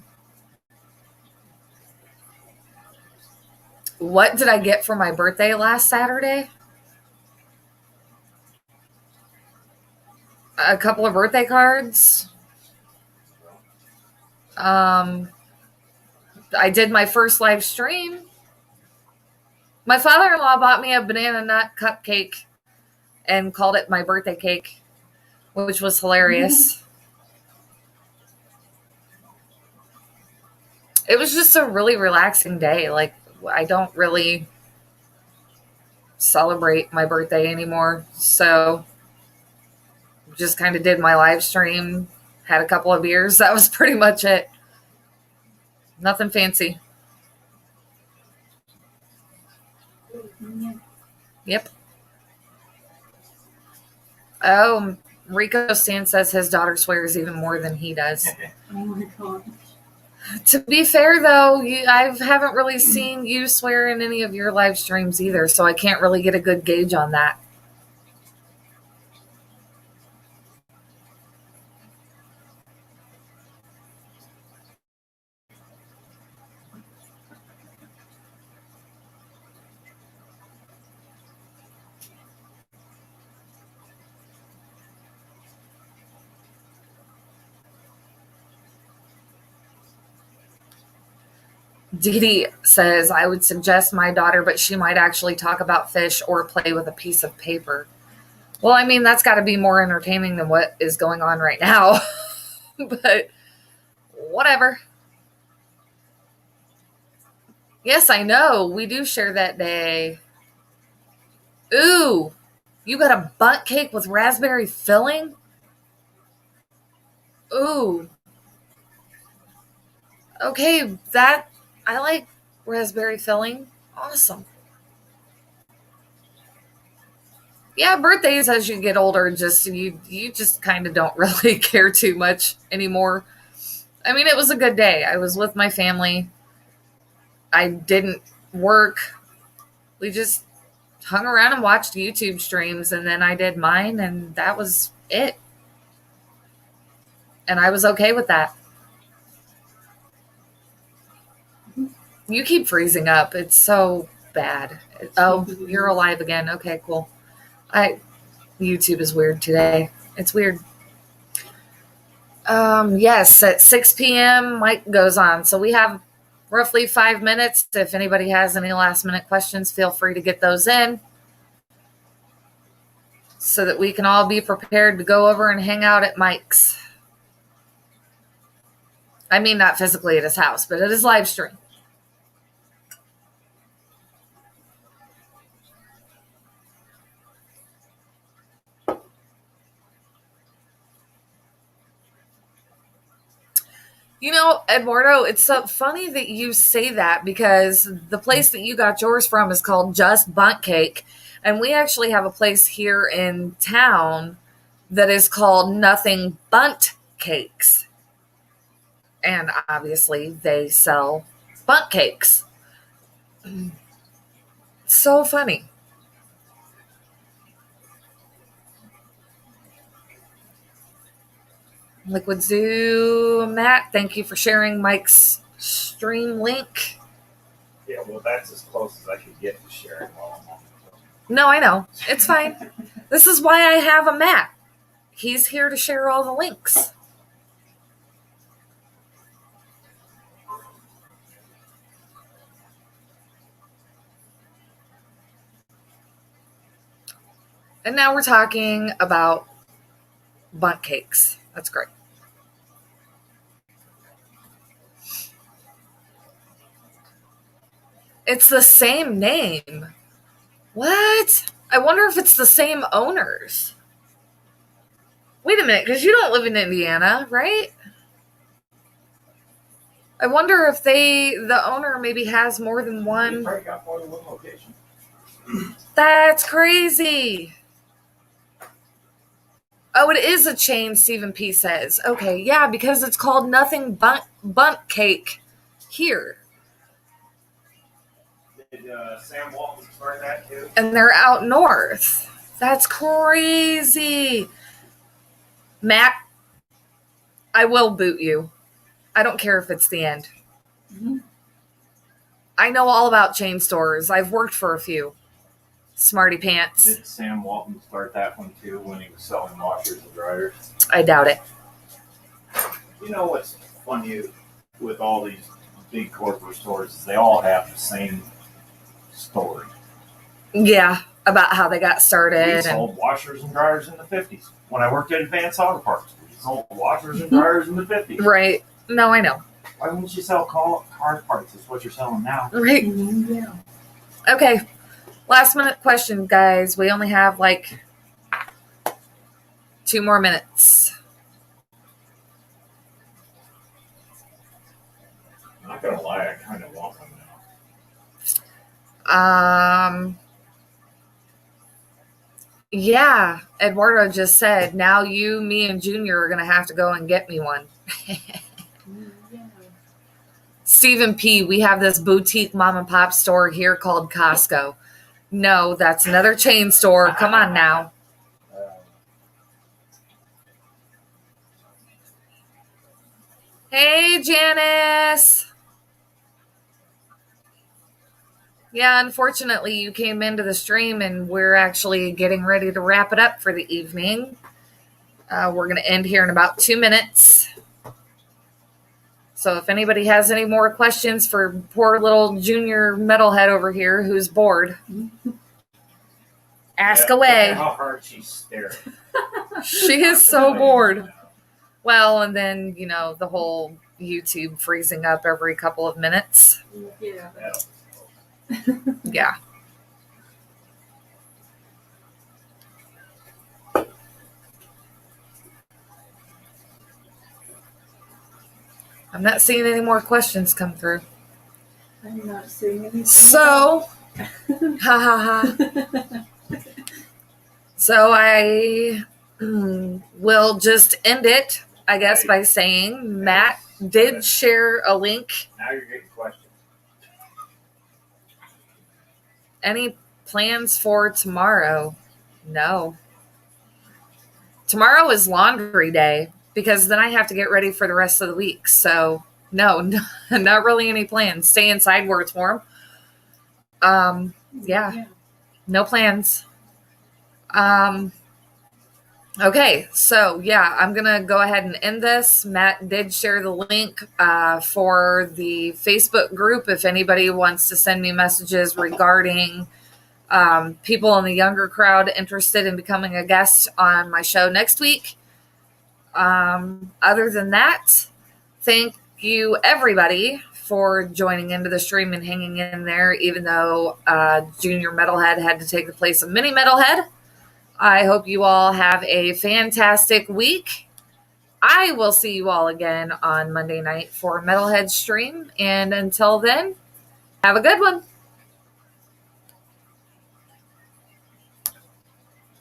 What did I get for my birthday last Saturday? A couple of birthday cards. I did my first live stream. My father-in-law bought me a banana nut cupcake and called it my birthday cake, which was hilarious. It was just a really relaxing day. Like, I don't really celebrate my birthday anymore. So just kind of did my live stream, had a couple of beers. That was pretty much it. Nothing fancy. Yep. Oh, Rico Stan says his daughter swears even more than he does.
Oh my gosh.
To be fair, though, I haven't really seen you swear in any of your live streams either, so I can't really get a good gauge on that. Dee Dee says, I would suggest my daughter, but she might actually talk about fish or play with a piece of paper. Well, I mean, that's got to be more entertaining than what is going on right now. But whatever. Yes, I know. We do share that day. Ooh, you got a bundt cake with raspberry filling? Ooh. Okay, I like raspberry filling. Awesome. Yeah, birthdays as you get older, just you just kind of don't really care too much anymore. I mean, it was a good day. I was with my family. I didn't work. We just hung around and watched YouTube streams, and then I did mine, and that was it. And I was okay with that. You keep freezing up. It's so bad. Oh, you're alive again. Okay, cool. YouTube is weird today. It's weird. Yes, at 6 p.m. Mike goes on. So we have roughly 5 minutes. If anybody has any last minute questions, feel free to get those in so that we can all be prepared to go over and hang out at Mike's. I mean, not physically at his house, but at his live stream. You know, Eduardo, it's so funny that you say that because the place that you got yours from is called Just Bundt Cake. And we actually have a place here in town that is called Nothing Bundt Cakes. And obviously they sell bunt cakes. So funny. Liquid Zoo, Matt, thank you for sharing Mike's stream link.
Yeah, well, that's as close as I could get to sharing while I'm on the phone.
No, I know. It's fine. This is why I have a Matt. He's here to share all the links. And now we're talking about bunt cakes. That's great. It's the same name. What? I wonder if it's the same owners. Wait a minute, because you don't live in Indiana, right? I wonder if the owner maybe has more than
You
one.
probably got more than one location.
That's crazy. Oh, it is a chain, Stephen P. says. Okay, yeah, because it's called Nothing Bunt Cake here.
Did Sam Walton start that too?
And they're out north. That's crazy. Matt, I will boot you. I don't care if it's the end.
Mm-hmm.
I know all about chain stores. I've worked for a few. Smarty pants.
Did Sam Walton start that one too when he was selling washers and dryers?
I doubt it.
You know what's funny with all these big corporate stores is they all have the same story.
Yeah, about how they got started.
We sold washers and dryers in the 50s. When I worked at Advanced Auto Parts, we sold washers and dryers in the 50s.
Right. No, I know.
Why wouldn't you sell car parts? It's what you're selling now.
Right.
Mm-hmm. Yeah.
Okay. Last minute question, guys. We only have like 2 more minutes.
I'm not going to lie, I kind of want them now.
Yeah, Eduardo just said, now you, me, and Junior are going to have to go and get me one.
Yeah.
Stephen P., we have this boutique mom and pop store here called Costco. No, that's another chain store. Come on now. Hey, Janice. Yeah, unfortunately, you came into the stream and we're actually getting ready to wrap it up for the evening. We're going to end here in about 2 minutes. So if anybody has any more questions for poor little junior metalhead over here who's bored, ask away.
Look at how hard she's staring.
She is so bored. Well, and then, you know, the whole YouTube freezing up every couple of minutes.
Yeah.
Yeah. I'm not seeing any more questions come through.
I'm not seeing anything.
So, ha ha ha. So I will just end it, I guess, by saying Matt did share a link.
Now you're getting questions.
Any plans for tomorrow? No. Tomorrow is laundry day because then I have to get ready for the rest of the week. So, no, not really any plans. Stay inside where it's warm. Yeah, no plans. Okay, so yeah, I'm going to go ahead and end this. Matt did share the link for the Facebook group if anybody wants to send me messages regarding people in the younger crowd interested in becoming a guest on my show next week. Other than that, thank you everybody for joining into the stream and hanging in there, even though Junior Metalhead had to take the place of Mini Metalhead. I hope you all have a fantastic week. I will see you all again on Monday night for Metalhead stream. And until then, have a good one.